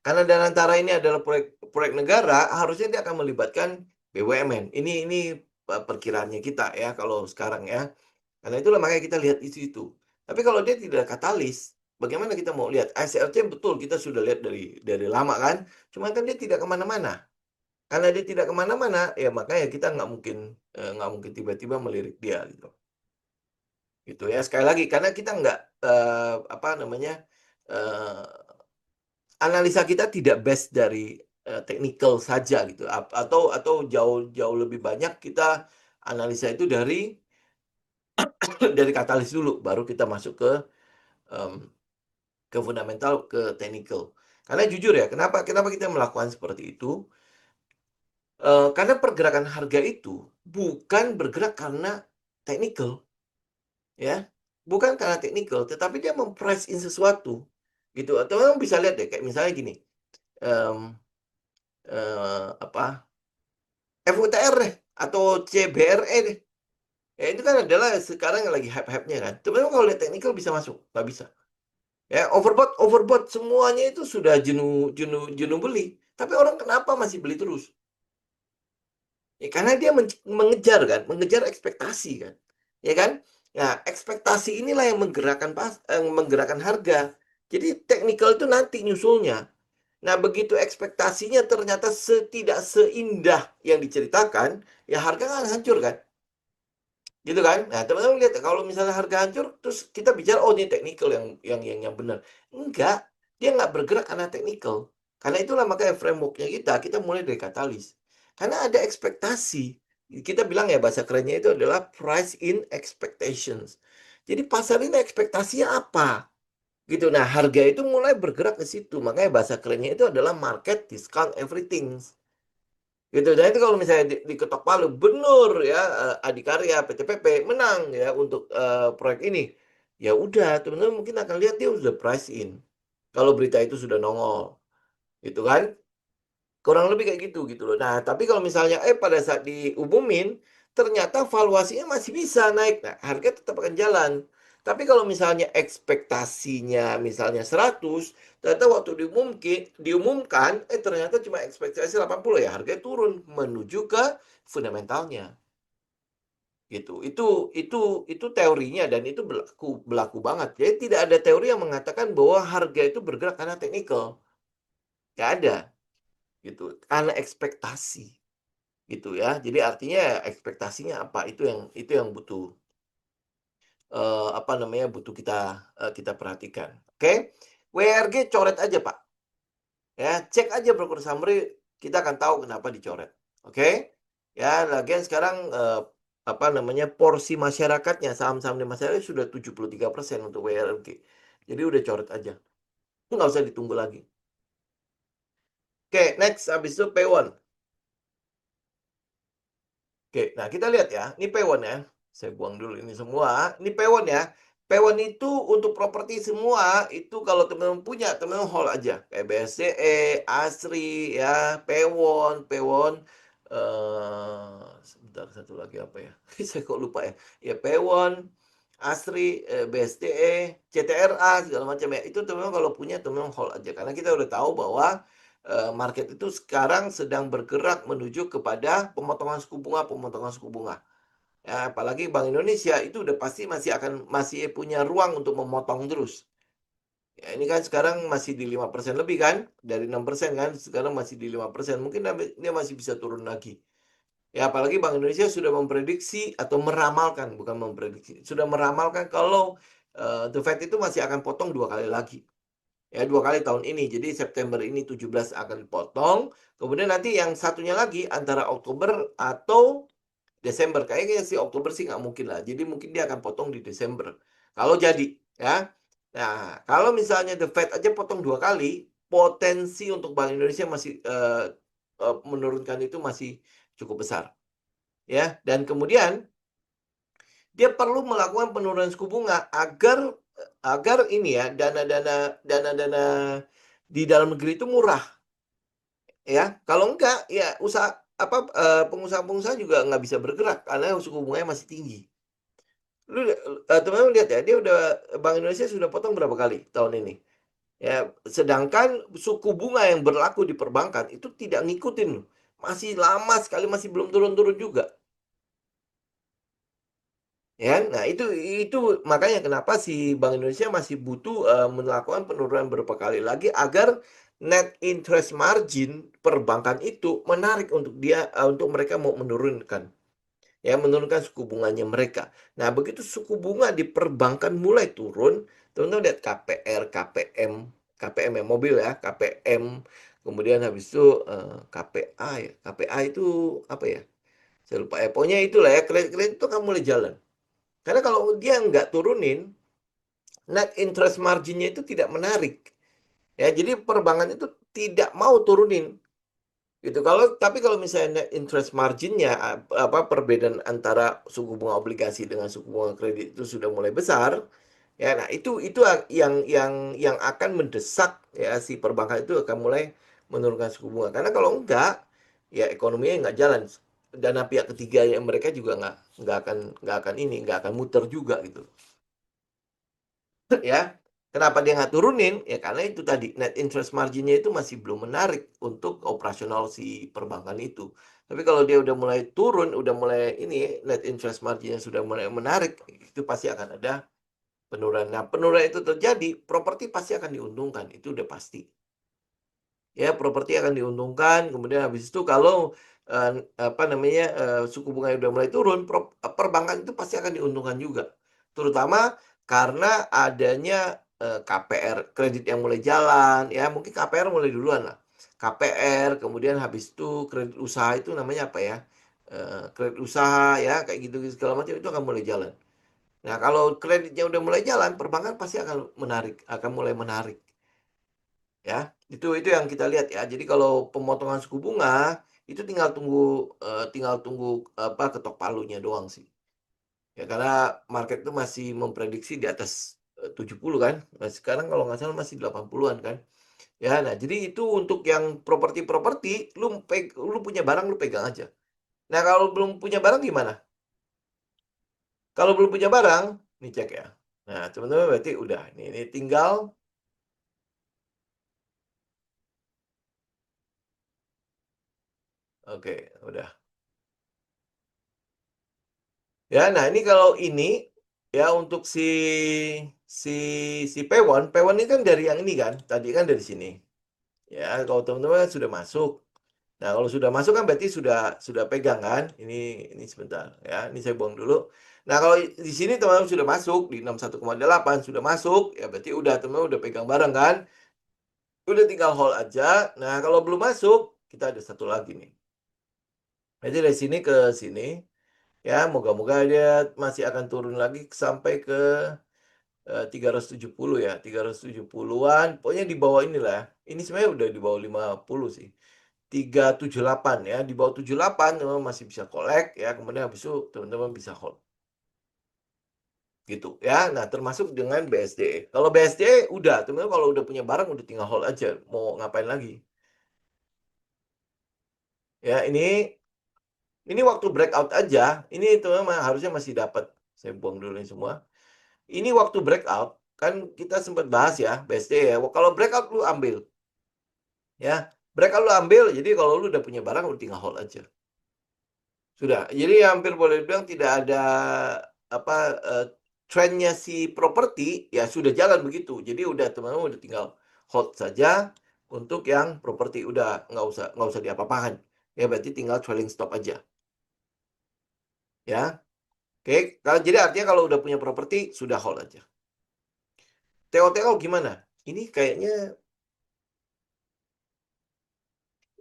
karena Danantara ini adalah proyek proyek negara, harusnya dia akan melibatkan BUMN. Ini perkiraannya kita ya kalau sekarang ya. Karena itulah makanya kita lihat di situ. Tapi kalau dia tidak katalis, bagaimana kita mau lihat? ASLC betul kita sudah lihat dari lama kan, cuman kan dia tidak kemana-mana. Karena dia tidak kemana-mana, ya makanya kita nggak mungkin tiba-tiba melirik dia gitu. Gitu ya. Sekali lagi karena kita nggak apa namanya, eee, analisa kita tidak based dari technical saja gitu, atau jauh jauh lebih banyak kita analisa itu dari dari katalis dulu, baru kita masuk mmm, ke fundamental, ke technical. Karena jujur ya, kenapa kenapa kita melakukan seperti itu, karena pergerakan harga itu bukan bergerak karena technical, ya. Bukan karena technical, tetapi dia mem-price in sesuatu, gitu. Atau kamu bisa lihat deh, kayak misalnya gini, mmm, apa, FUTR deh, atau CBRE deh. Ya itu kan adalah sekarang yang lagi hype-hype-nya kan. Sebenarnya kalau lihat technical bisa masuk? Nggak bisa. Ya, overbought overbought semuanya itu sudah jenuh jenuh jenuh beli. Tapi orang kenapa masih beli terus? Ya karena dia mengejar kan, mengejar ekspektasi kan. Ya kan? Nah, ekspektasi inilah yang menggerakkan harga. Jadi teknikal itu nanti nyusulnya. Nah, begitu ekspektasinya ternyata tidak seindah yang diceritakan, ya harga kan hancur kan? Gitu kan? Nah, teman-teman lihat kalau misalnya harga hancur, terus kita bicara, "Oh, ini teknikal yang benar." Enggak, dia nggak bergerak karena teknikal. Karena itulah makanya framework-nya kita mulai dari katalis. Karena ada ekspektasi. Kita bilang ya bahasa kerennya itu adalah price in expectations. Jadi pasar ini ekspektasinya apa? Gitu. Nah, harga itu mulai bergerak ke situ. Makanya bahasa kerennya itu adalah market discount everything. Gitu, dan itu kalau misalnya diketok palu, benar ya, Adikarya, PT PP menang ya untuk, proyek ini. Ya udah, teman-teman mungkin akan lihat dia sudah price in, kalau berita itu sudah nongol, gitu kan. Kurang lebih kayak gitu, gitu loh. Nah, tapi kalau misalnya, pada saat diumumin, ternyata valuasinya masih bisa naik. Nah, harga tetap akan jalan. Tapi kalau misalnya ekspektasinya misalnya 100, ternyata waktu diumumkan, ternyata cuma ekspektasi 80, ya harga turun menuju ke fundamentalnya. Gitu. Itu teorinya dan itu berlaku berlaku banget. Jadi tidak ada teori yang mengatakan bahwa harga itu bergerak karena teknikal. Nggak ada, gitu. Karena ekspektasi. Gitu ya. Jadi artinya ekspektasinya apa, itu yang butuh, apa namanya, butuh kita perhatikan. Oke. WRG coret aja, Pak, ya. Cek aja broker summary, kita akan tahu kenapa dicoret. Oke. Ya, lagian sekarang, apa namanya, porsi masyarakatnya, saham-saham di masyarakat sudah 73% untuk WRG. Jadi udah coret aja, nggak usah ditunggu lagi. Oke, next, habis itu P1. Oke, nah kita lihat ya, ini P1 ya. Saya buang dulu ini semua. Ini P1 ya. P1 itu untuk properti semua, itu kalau teman-teman punya, teman-teman hold aja. Kayak BSCE, ASRI, ya, P1, sebentar, satu lagi apa ya? Saya kok lupa ya. Ya, P1, ASRI, BSCE, CTRA, segala macam ya. Itu teman-teman kalau punya, teman-teman hold aja. Karena kita udah tahu bahwa market itu sekarang sedang bergerak menuju kepada pemotongan suku bunga. Ya, apalagi Bank Indonesia itu udah pasti masih punya ruang untuk memotong terus. Ya, ini kan sekarang masih di 5% lebih kan, dari 6% kan, sekarang masih di 5%. Mungkin dia masih bisa turun lagi. Ya, apalagi Bank Indonesia sudah memprediksi atau meramalkan, bukan memprediksi, sudah meramalkan kalau The Fed itu masih akan potong 2 kali lagi. Ya, 2 kali tahun ini. Jadi September ini 17 akan dipotong. Kemudian nanti yang satunya lagi antara Oktober atau Desember. Kayaknya si Oktober sih nggak mungkin lah. Jadi mungkin dia akan potong di Desember. Kalau jadi, ya. Nah, kalau misalnya The Fed aja potong 2 kali, potensi untuk Bank Indonesia masih menurunkan itu masih cukup besar. ya. Dan kemudian dia perlu melakukan penurunan suku bunga agar agar ini ya, dana-dana di dalam negeri itu murah, ya. Kalau enggak, ya pengusaha-pengusaha juga nggak bisa bergerak karena suku bunganya masih tinggi. Teman-teman lihat ya, Bank Indonesia sudah potong berapa kali tahun ini? Ya, sedangkan suku bunga yang berlaku di perbankan itu tidak ngikutin loh. Masih lama sekali, masih belum turun-turun juga. Ya, nah itu makanya kenapa si Bank Indonesia masih butuh melakukan penurunan beberapa kali lagi agar net interest margin perbankan itu menarik untuk mereka mau menurunkan suku bunganya mereka. Nah, begitu suku bunga di perbankan mulai turun, teman-teman lihat KPR, KPM ya, mobil ya, KPM, kemudian habis itu KPA ya, KPA itu apa ya? Saya lupa ya. Pokoknya itulah ya, kredit itu kan mulai jalan. Karena kalau dia nggak turunin, net interest marginnya itu tidak menarik. Ya, jadi perbankan itu tidak mau turunin gitu. Tapi kalau misalnya net interest marginnya apa perbedaan antara suku bunga obligasi dengan suku bunga kredit itu sudah mulai besar, ya, nah itu yang akan mendesak ya si perbankan itu akan mulai menurunkan suku bunga. Karena kalau enggak, ya ekonominya nggak jalan. Dana pihak ketiga yang mereka juga nggak akan muter juga gitu. Ya. Kenapa dia nggak turunin? Ya karena itu tadi net interest marginnya itu masih belum menarik untuk operasional si perbankan itu. Tapi kalau dia udah mulai turun, udah mulai ini net interest marginnya sudah mulai menarik, itu pasti akan ada penurunan. Nah, penurunan itu terjadi, properti pasti akan diuntungkan, itu udah pasti. Ya, properti akan diuntungkan. Kemudian habis itu kalau apa namanya suku bunga udah mulai turun, perbankan itu pasti akan diuntungkan juga. Terutama karena adanya KPR kredit yang mulai jalan, ya mungkin KPR mulai duluan lah. KPR, kemudian habis itu kredit usaha itu namanya apa ya? Kredit usaha ya kayak gitu segala macam itu akan mulai jalan. Nah, kalau kreditnya udah mulai jalan, perbankan pasti akan mulai menarik. Ya, itu yang kita lihat ya. Jadi kalau pemotongan suku bunga itu tinggal tunggu apa ketok palunya doang sih. Ya karena market itu masih memprediksi di atas 70 kan. Nah, sekarang kalau nggak salah masih 80-an kan. Ya, nah jadi itu untuk yang properti-properti lu punya barang lu pegang aja. Nah, kalau belum punya barang gimana? Kalau belum punya barang, nih cek ya. Nah, teman-teman berarti udah ini tinggal oke, udah. Ya, nah ini kalau ini ya untuk si si Pewon ini kan dari yang ini kan, tadi kan dari sini. Ya, kalau teman-teman sudah masuk. Nah, kalau sudah masuk kan berarti sudah pegang kan? Ini sebentar ya, ini saya buang dulu. Nah, kalau di sini teman-teman sudah masuk di 61,8 sudah masuk, ya berarti teman-teman udah pegang barang kan? Udah tinggal hold aja. Nah, kalau belum masuk, kita ada satu lagi nih. Jadi dari sini ke sini, ya moga-moga dia masih akan turun lagi sampai ke 370 ya, 370-an. Pokoknya di bawah inilah. Ini sebenarnya udah di bawah 50 sih. 378 ya, di bawah 78 teman masih bisa collect ya, kemudian habis itu teman-teman bisa hold gitu ya. Nah, termasuk dengan BSDE. Kalau BSDE udah, teman-teman kalau udah punya barang udah tinggal hold aja, mau ngapain lagi. Ya, ini waktu breakout aja. Ini teman-teman harusnya masih dapat. Saya buang dulu ini semua. Ini waktu breakout, kan kita sempat bahas ya, BSD ya. Kalau breakout lu ambil, ya. Breakout lu ambil, jadi kalau lu udah punya barang, lu tinggal hold aja. Sudah. Jadi hampir boleh bilang tidak ada apa trennya si properti ya sudah jalan begitu. Jadi udah teman-teman udah tinggal hold saja untuk yang properti udah nggak usah diapa-apakan. Ya berarti tinggal trailing stop aja. Ya. Oke, jadi artinya kalau udah punya properti sudah hold aja. TOTO gimana? Ini kayaknya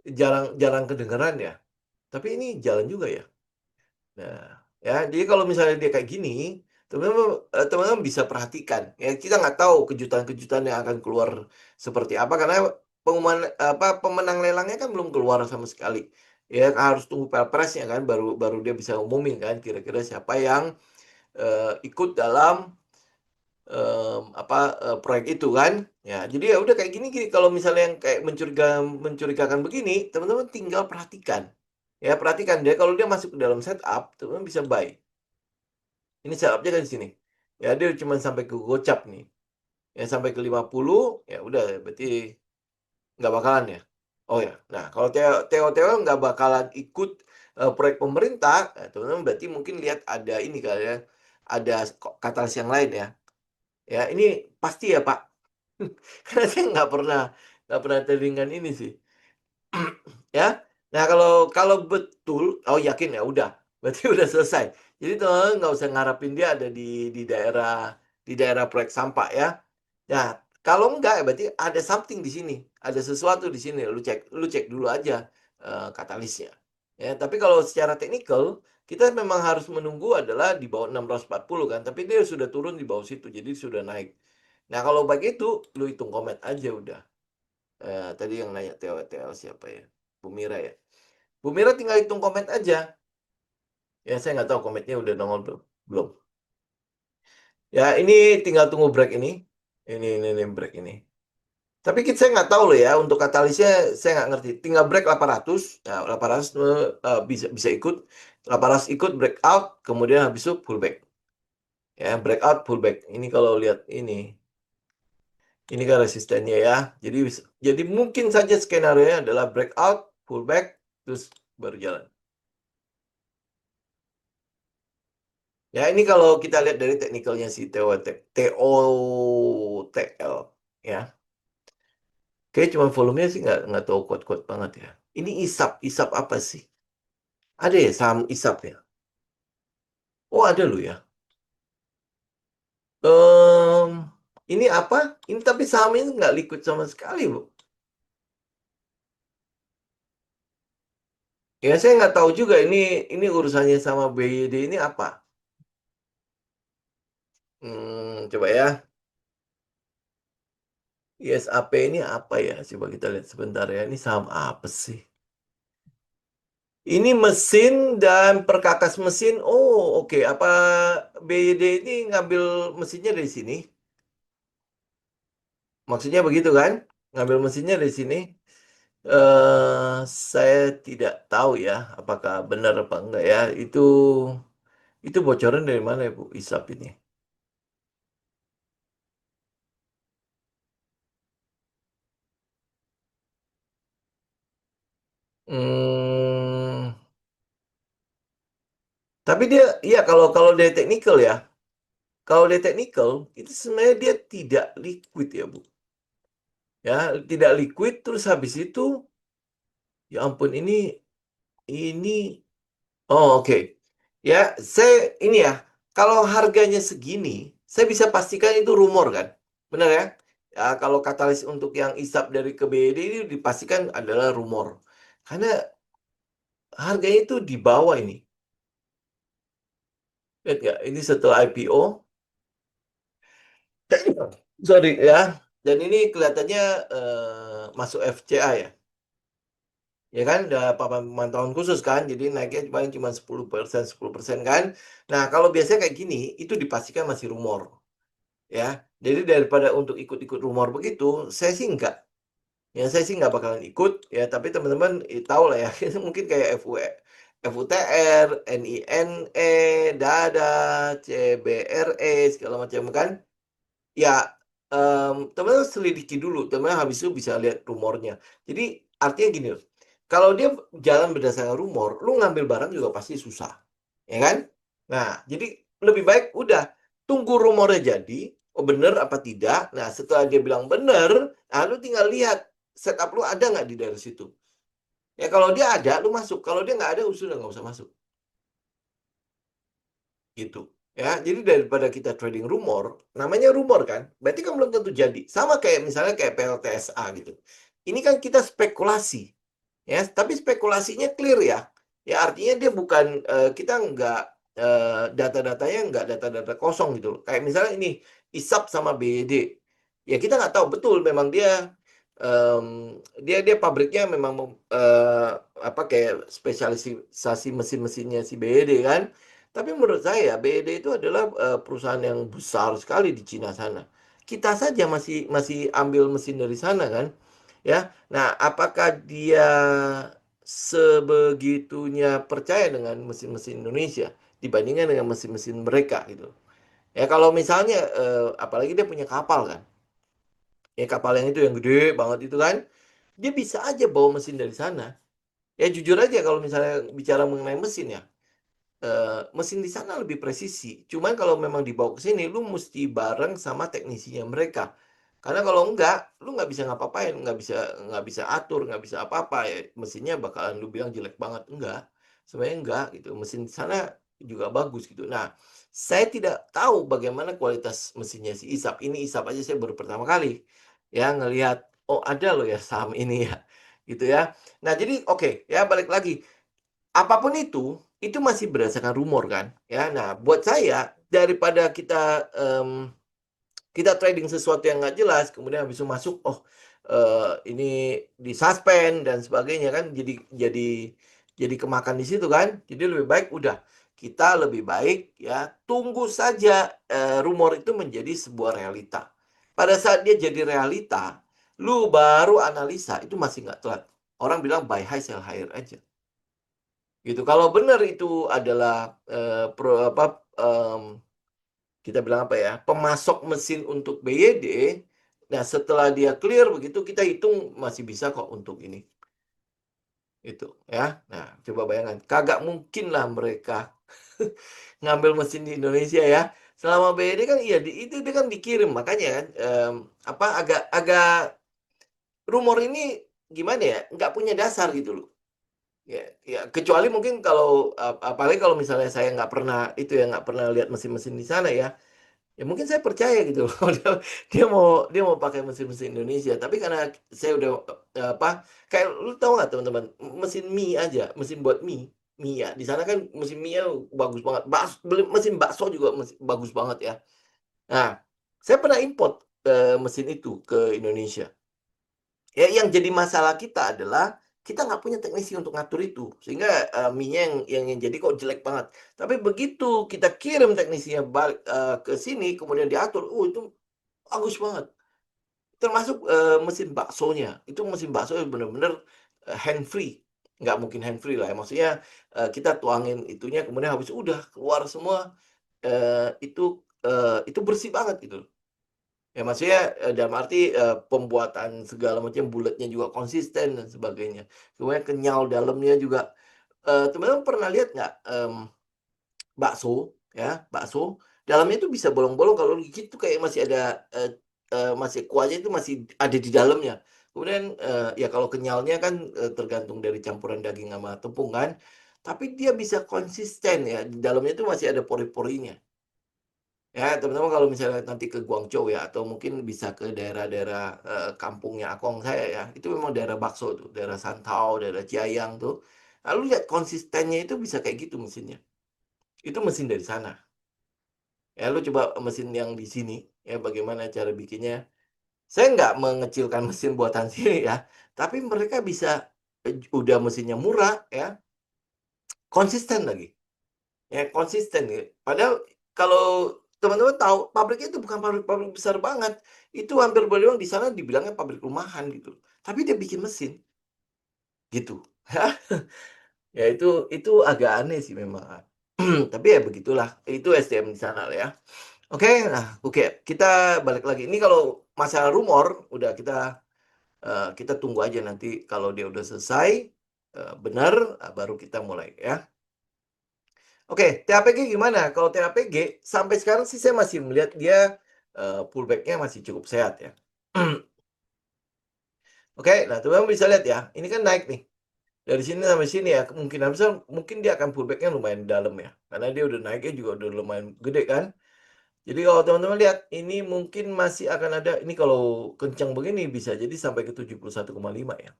jarang jarang kedengeran ya. Tapi ini jalan juga ya. Nah, ya jadi kalau misalnya dia kayak gini, teman-teman bisa perhatikan. Ya kita nggak tahu kejutan-kejutan yang akan keluar seperti apa karena pengumuman apa pemenang lelangnya kan belum keluar sama sekali. Ya harus tunggu Perpresnya kan, baru baru dia bisa umumin kan kira-kira siapa yang ikut dalam proyek itu kan. Ya, jadi ya udah kayak gini, kalau misalnya yang kayak mencurigakan begini, teman-teman tinggal perhatikan. Ya, perhatikan dia kalau dia masuk ke dalam setup, teman-teman bisa buy. Ini setupnya kan di sini. Ya, dia cuma sampai ke gocap nih. Ya, sampai ke 50, ya udah berarti nggak bakalan ya. Oh ya, nah kalau Teo nggak bakalan ikut proyek pemerintah, teman-teman berarti mungkin lihat ada ini kali ya, ada katalis yang lain ya. Ya, ini pasti ya Pak. Karena saya nggak pernah teringan ini sih. Ya. Nah, kalau kalau betul, oh yakin ya udah. Berarti udah selesai. Jadi teman nggak usah ngarapin dia ada di daerah proyek sampah ya. Nah, kalau enggak ya berarti ada something di sini, ada sesuatu di sini. Lu cek dulu aja katalisnya. Ya, tapi kalau secara teknikal kita memang harus menunggu adalah di bawah 640 kan, tapi dia sudah turun di bawah situ, jadi sudah naik. Nah, kalau begitu lu hitung komen aja udah. Tadi yang nanya TL siapa ya? Bu Mira ya. Bu Mira tinggal hitung komen aja. Ya, saya nggak tahu komennya udah nongol belum. Belum. Ya, ini tinggal tunggu break ini. Ini break ini. Tapi saya nggak tahu loh ya, untuk katalisnya saya nggak ngerti. Tinggal break 800, nah 800 bisa bisa ikut. 800 ikut breakout, kemudian habis itu pullback. Ya, breakout pullback. Ini kalau lihat ini kan resistennya ya. Jadi mungkin saja skenario-nya adalah breakout, pullback, terus baru jalan. Ya, ini kalau kita lihat dari teknikalnya si TOTL ya. Kayak cuma volumenya sih nggak tahu kuat-kuat banget ya. Ini isap apa sih? Ada ya saham isap ya? Oh, ada loh ya. Em, ini apa? Ini tapi sahamnya nggak liquid sama sekali, Bu. Ya, saya nggak tahu juga ini urusannya sama BYD ini apa. Coba ya. ISAP ini apa ya? Coba kita lihat sebentar ya. Ini saham apa sih? Ini mesin dan perkakas mesin. Oh, oke. Apa BYD ini ngambil mesinnya dari sini? Maksudnya begitu kan? Ngambil mesinnya dari sini. Saya tidak tahu ya, apakah benar apa enggak ya. Itu bocoran dari mana ya, Bu? ISAP ini. Hmm, tapi dia, iya kalau kalau dari teknikal ya, kalau dari teknikal itu sebenarnya dia tidak liquid ya, Bu. Ya, tidak liquid terus habis itu, ya ampun ini, oh oke. Ya, saya ini ya, kalau harganya segini, saya bisa pastikan itu rumor kan, benar ya? Ya, kalau katalis untuk yang isap dari ke BYD ini dipastikan adalah rumor, karena harganya itu di bawah ini. Lihat nggak? Ini setelah IPO, sorry ya, dan ini kelihatannya masuk FCA ya. Ya kan, udah pemantauan khusus kan, jadi naiknya paling cuma 10% kan. Nah, kalau biasanya kayak gini, itu dipastikan masih rumor. Ya, jadi daripada untuk ikut-ikut rumor begitu, saya sih enggak. Ya, saya sih nggak bakalan ikut. Ya, tapi teman-teman tahu lah ya, mungkin kayak FUTR, NINE, DADA, CBRE, segala macam kan. Ya, teman-teman selidiki dulu, teman-teman habis itu bisa lihat rumornya. Jadi artinya gini loh, kalau dia jalan berdasarkan rumor, lu ngambil barang juga pasti susah, ya kan? Nah, jadi lebih baik udah tunggu rumornya jadi, oh bener apa tidak. Nah, setelah dia bilang bener, nah lu tinggal lihat setup lu ada nggak di daerah situ. Ya kalau dia ada, lu masuk. Kalau dia nggak ada, sudah nggak usah masuk. Gitu. Ya, jadi daripada kita trading rumor, namanya rumor kan, berarti kan belum tentu jadi. Sama kayak misalnya kayak PLTSA gitu. Ini kan kita spekulasi, ya, tapi spekulasinya clear ya. Ya artinya dia bukan kita nggak data-datanya nggak data-data kosong gitu loh. Kayak misalnya ini ISAP sama BYD. Ya kita nggak tahu betul memang dia Dia dia pabriknya memang apa, kayak spesialisasi mesin-mesinnya si BYD kan. Tapi menurut saya BYD itu adalah, perusahaan yang besar sekali di Cina sana. Kita saja masih masih ambil mesin dari sana kan, ya. Nah, apakah dia sebegitunya percaya dengan mesin-mesin Indonesia dibandingkan dengan mesin-mesin mereka gitu. Ya kalau misalnya, apalagi dia punya kapal kan, ya kapal yang itu yang gede banget itu kan, dia bisa aja bawa mesin dari sana. Ya jujur aja kalau misalnya bicara mengenai mesin ya, mesin di sana lebih presisi. Cuman kalau memang dibawa ke sini, lu mesti bareng sama teknisinya mereka. Karena kalau enggak, lu nggak bisa ngapa-ngapain, nggak bisa atur, nggak bisa apa-apa ya. Mesinnya bakalan lu bilang jelek banget. Enggak, sebenarnya enggak gitu. Mesin di sana juga bagus gitu. Nah, saya tidak tahu bagaimana kualitas mesinnya si Isap. Ini Isap aja saya baru pertama kali ya ngelihat, oh ada loh ya saham ini ya, gitu ya. Nah jadi oke ya balik lagi. Apapun itu masih berdasarkan rumor kan, ya. Nah, buat saya daripada kita trading sesuatu yang nggak jelas, kemudian habis itu masuk, oh, ini di-suspend dan sebagainya kan, jadi kemakan di situ kan. Jadi lebih baik udah, kita lebih baik ya tunggu saja, rumor itu menjadi sebuah realita. Pada saat dia jadi realita, lu baru analisa, itu masih nggak telat. Orang bilang buy high, sell higher aja. Gitu. Kalau benar itu adalah, kita bilang apa ya, pemasok mesin untuk BYD, nah setelah dia clear begitu kita hitung masih bisa kok untuk ini, itu ya. Nah, coba bayangkan, kagak mungkin lah mereka ngambil mesin di Indonesia ya. Selama BYD kan iya itu dia kan dikirim, makanya kan, apa, agak agak rumor ini gimana ya, nggak punya dasar gitu loh. Ya, ya kecuali mungkin kalau apalagi kalau misalnya saya nggak pernah itu ya nggak pernah lihat mesin-mesin di sana ya, ya mungkin saya percaya gitu loh dia mau pakai mesin-mesin Indonesia. Tapi karena saya udah apa kayak lu tahu nggak teman-teman mesin mie aja, mesin buat mie ya di sana kan mesin mie bagus banget. Beli mesin bakso juga bagus banget ya. Nah, saya pernah import mesin itu ke Indonesia. Ya, yang jadi masalah kita adalah kita nggak punya teknisi untuk ngatur itu, sehingga, mie-nya yang jadi kok jelek banget. Tapi begitu kita kirim teknisinya balik, ke sini kemudian diatur, itu bagus banget. Termasuk, mesin baksonya, itu mesin bakso yang bener-bener, hand free, nggak mungkin hand free lah ya, maksudnya, kita tuangin itunya kemudian habis udah keluar semua, itu bersih banget gitu. Ya maksudnya, dalam arti, pembuatan segala macam bulatnya juga konsisten dan sebagainya. Kemudian kenyal dalamnya juga, teman-teman pernah lihat nggak, bakso ya, bakso dalamnya itu bisa bolong-bolong kalau digigit tuh kayak masih ada, masih kuahnya itu masih ada di dalamnya. Kemudian, ya kalau kenyalnya kan, tergantung dari campuran daging sama tepung kan, tapi dia bisa konsisten ya, di dalamnya itu masih ada pori-porinya. Ya, teman-teman kalau misalnya nanti ke Guangzhou ya, atau mungkin bisa ke daerah-daerah, kampungnya akong saya ya, itu memang daerah bakso tuh, daerah Santau, daerah Jiayang tuh. Lalu lihat konsistennya itu bisa kayak gitu mesinnya. Itu mesin dari sana. Ya, lu coba mesin yang di sini, ya bagaimana cara bikinnya. Saya nggak mengecilkan mesin buatan sini ya, tapi mereka bisa, udah mesinnya murah ya, konsisten lagi. Ya konsisten ya. Padahal kalau teman-teman tahu pabriknya itu bukan pabrik-pabrik besar banget. Itu hampir boleh dibilang di sana dibilangnya pabrik rumahan gitu. Tapi dia bikin mesin gitu. Ya itu agak aneh sih memang. Tapi ya begitulah. Itu SDM di sana lah ya. Oke, nah oke kita balik lagi. Ini kalau masalah rumor udah kita tunggu aja nanti kalau dia udah selesai benar baru kita mulai ya. Oke, THPG gimana? Kalau THPG sampai sekarang sih saya masih melihat dia, pullback-nya masih cukup sehat ya. Oke, nah teman-teman bisa lihat ya, ini kan naik nih, dari sini sampai sini ya, kemungkinan besar mungkin dia akan pullback-nya lumayan dalam ya, karena dia udah naiknya juga udah lumayan gede kan. Jadi kalau teman-teman lihat, ini mungkin masih akan ada, ini kalau kencang begini bisa jadi sampai ke 71,5 ya.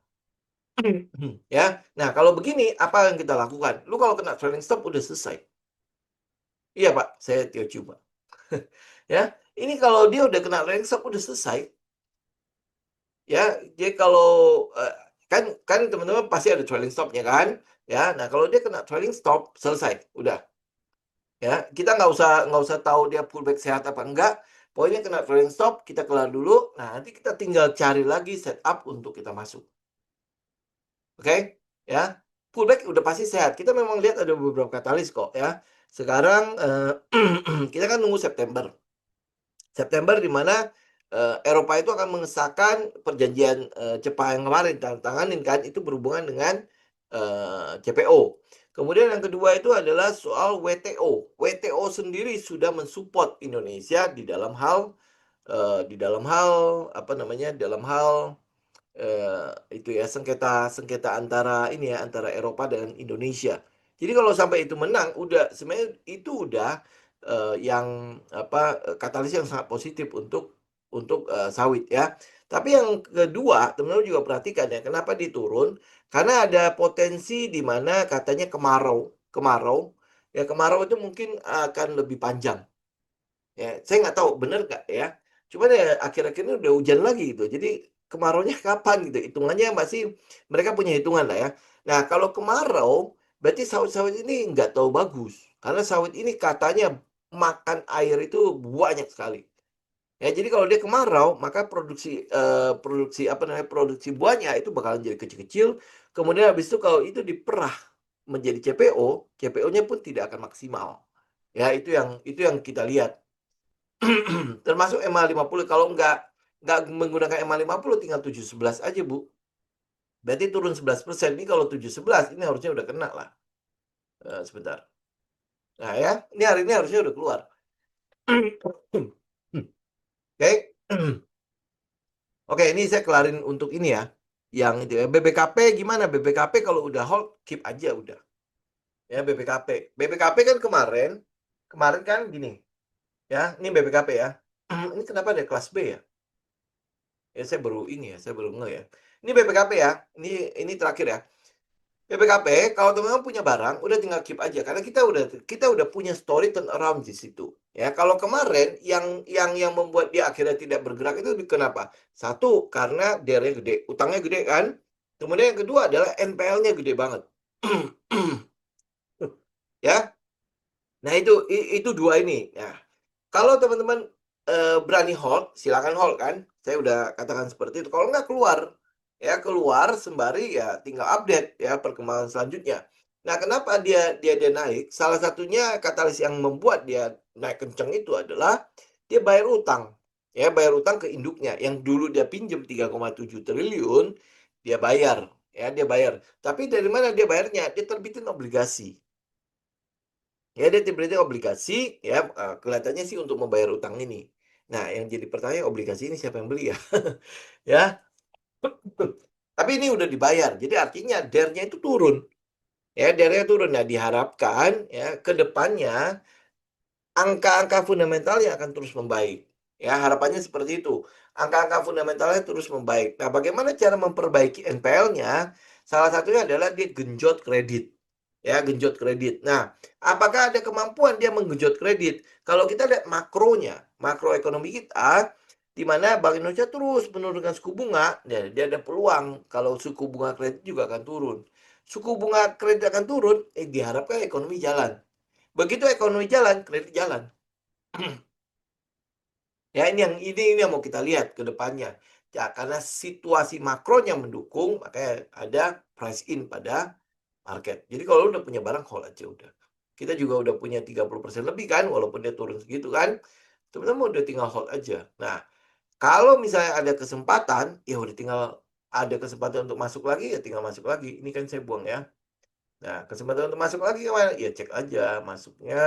Ya, nah kalau begini apa yang kita lakukan? Lu kalau kena trailing stop udah selesai. Iya Pak, saya Tio Chu Pak. Ya, ini kalau dia udah kena rank shock udah selesai. Ya, jadi kalau, kan teman-teman pasti ada trailing stop-nya kan, ya. Nah, kalau dia kena trailing stop, selesai, udah, ya. Kita nggak usah tahu dia pullback sehat apa enggak, pokoknya kena trailing stop, kita kelar dulu, nah nanti kita tinggal cari lagi setup untuk kita masuk. Oke, ya. Pullback udah pasti sehat. Kita memang lihat ada beberapa katalis kok ya. Sekarang, kita kan nunggu September. September di mana, Eropa itu akan mengesahkan perjanjian, CEPA yang kemarin ditandatanganin kan, itu berhubungan dengan, CPO. Kemudian yang kedua itu adalah soal WTO. WTO sendiri sudah mensupport Indonesia di dalam hal apa namanya, dalam hal itu ya sengketa antara ini ya antara Eropa dan Indonesia. Jadi kalau sampai itu menang, udah sebenarnya itu udah yang apa katalis yang sangat positif untuk sawit ya. Tapi yang kedua, teman-teman juga perhatikan ya, kenapa diturun? Karena ada potensi di mana katanya kemarau, kemarau, ya kemarau itu mungkin akan lebih panjang. Ya, saya nggak tahu bener nggak ya. Cuman ya akhir-akhir ini udah hujan lagi gitu. Jadi kemaraunya kapan gitu. Hitungannya masih mereka punya hitungan lah ya. Nah, kalau kemarau berarti sawit-sawit ini nggak tahu bagus. Karena sawit ini katanya makan air itu banyak sekali. Ya, jadi kalau dia kemarau, maka produksi apa namanya produksi buahnya itu bakalan jadi kecil-kecil. Kemudian habis itu kalau itu diperah menjadi CPO, CPO-nya pun tidak akan maksimal. Ya, itu yang kita lihat. Termasuk MA50 kalau nggak menggunakan MA50 tinggal 711 aja, Bu. Berarti turun 11%. Ini kalau 711 ini harusnya udah kena lah. Sebentar. Nah ya, ini hari ini harusnya udah keluar. Oke. Oke, ini saya kelarin untuk ini ya. Yang itu ya. BBKP gimana? BBKP kalau udah hold, keep aja udah. Ya, BBKP. BBKP kan kemarin kan gini. Ya, ini BBKP ya. Ini kenapa ada kelas B ya? Ya saya baru ini ya, saya baru ngeh ya. Ini BPKP ya, ini terakhir ya. BPKP kalau teman-teman punya barang udah tinggal keep aja karena kita udah punya story turnaround di situ. Ya, kalau kemarin yang membuat dia akhirnya tidak bergerak itu kenapa? Satu, karena DR-nya gede, utangnya gede kan. Kemudian yang kedua adalah NPL-nya gede banget. Ya. Nah, itu dua ini. Ya. Kalau teman-teman berani hold, silakan hold kan. Saya udah katakan seperti itu. Kalau nggak keluar, ya keluar sembari ya tinggal update ya perkembangan selanjutnya. Nah, kenapa dia naik? Salah satunya katalis yang membuat dia naik kencang itu adalah dia bayar utang. Ya, bayar utang ke induknya yang dulu dia pinjam 3,7 triliun, dia bayar. Ya, dia bayar. Tapi dari mana dia bayarnya? Dia terbitin obligasi. Ya, dia terbitin obligasi, ya kelihatannya sih untuk membayar utang ini. Nah, yang jadi pertanyaan obligasi ini siapa yang beli ya? Ya, tapi ini udah dibayar. Jadi artinya DER-nya itu turun. Ya, DER-nya turun. Nah, diharapkan ya ke depannya angka-angka fundamentalnya akan terus membaik. Ya, harapannya seperti itu. Angka-angka fundamentalnya terus membaik. Nah, bagaimana cara memperbaiki NPL-nya? Salah satunya adalah dia genjot kredit. Ya, genjot kredit. Nah, apakah ada kemampuan dia menggenjot kredit? Kalau kita lihat makronya, makroekonomi kita, di mana Bank Indonesia terus menurunkan suku bunga, ya, dia ada peluang kalau suku bunga kredit juga akan turun. Suku bunga kredit akan turun, diharapkan ekonomi jalan. Begitu ekonomi jalan, kredit jalan. Ya, ini yang mau kita lihat ke depannya. Ya, karena situasi makronya mendukung, makanya ada price in pada market. Jadi kalau udah punya barang, hold aja udah. Kita juga udah punya 30% lebih kan, walaupun dia turun segitu kan. Teman-teman udah tinggal hold aja. Nah, kalau misalnya ada kesempatan, ya udah tinggal ada kesempatan untuk masuk lagi, ya tinggal masuk lagi. Ini kan saya buang ya. Nah, kesempatan untuk masuk lagi kemana? Ya cek aja masuknya.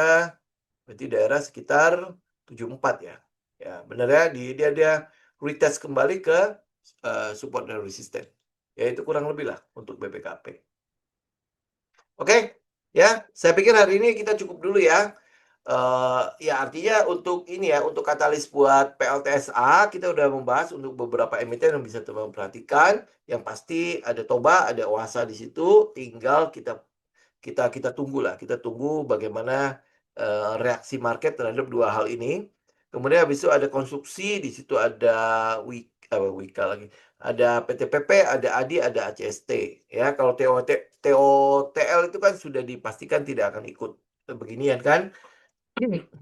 Berarti daerah sekitar 74 ya. Ya, benar ya dia retest kembali ke support dan resisten. Ya itu kurang lebih lah untuk BPKP. Oke, ya, saya pikir hari ini kita cukup dulu ya. Ya artinya untuk ini ya, untuk katalis buat PLTSA kita udah membahas untuk beberapa emiten yang bisa teman perhatikan. Yang pasti ada Toba, ada Oasa di situ. Tinggal kita tunggu lah, kita tunggu bagaimana reaksi market terhadap dua hal ini. Kemudian habis itu ada konstruksi, di situ ada Wika lagi. Ada PTPP, ada ADI, ada ACST. Ya, kalau TOTL itu kan sudah dipastikan tidak akan ikut beginian kan.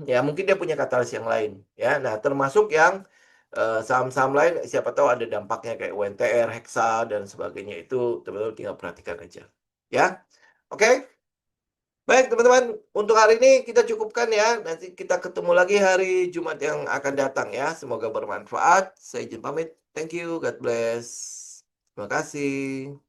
Ya, mungkin dia punya katalis yang lain. Ya, nah termasuk yang saham-saham lain, siapa tahu ada dampaknya kayak UNTR, Hexa, dan sebagainya. Itu teman-teman tinggal perhatikan aja. Ya, oke. Baik, teman-teman. Untuk hari ini kita cukupkan ya. Nanti kita ketemu lagi hari Jumat yang akan datang ya. Semoga bermanfaat. Saya izin pamit. Thank you. God bless. Terima kasih.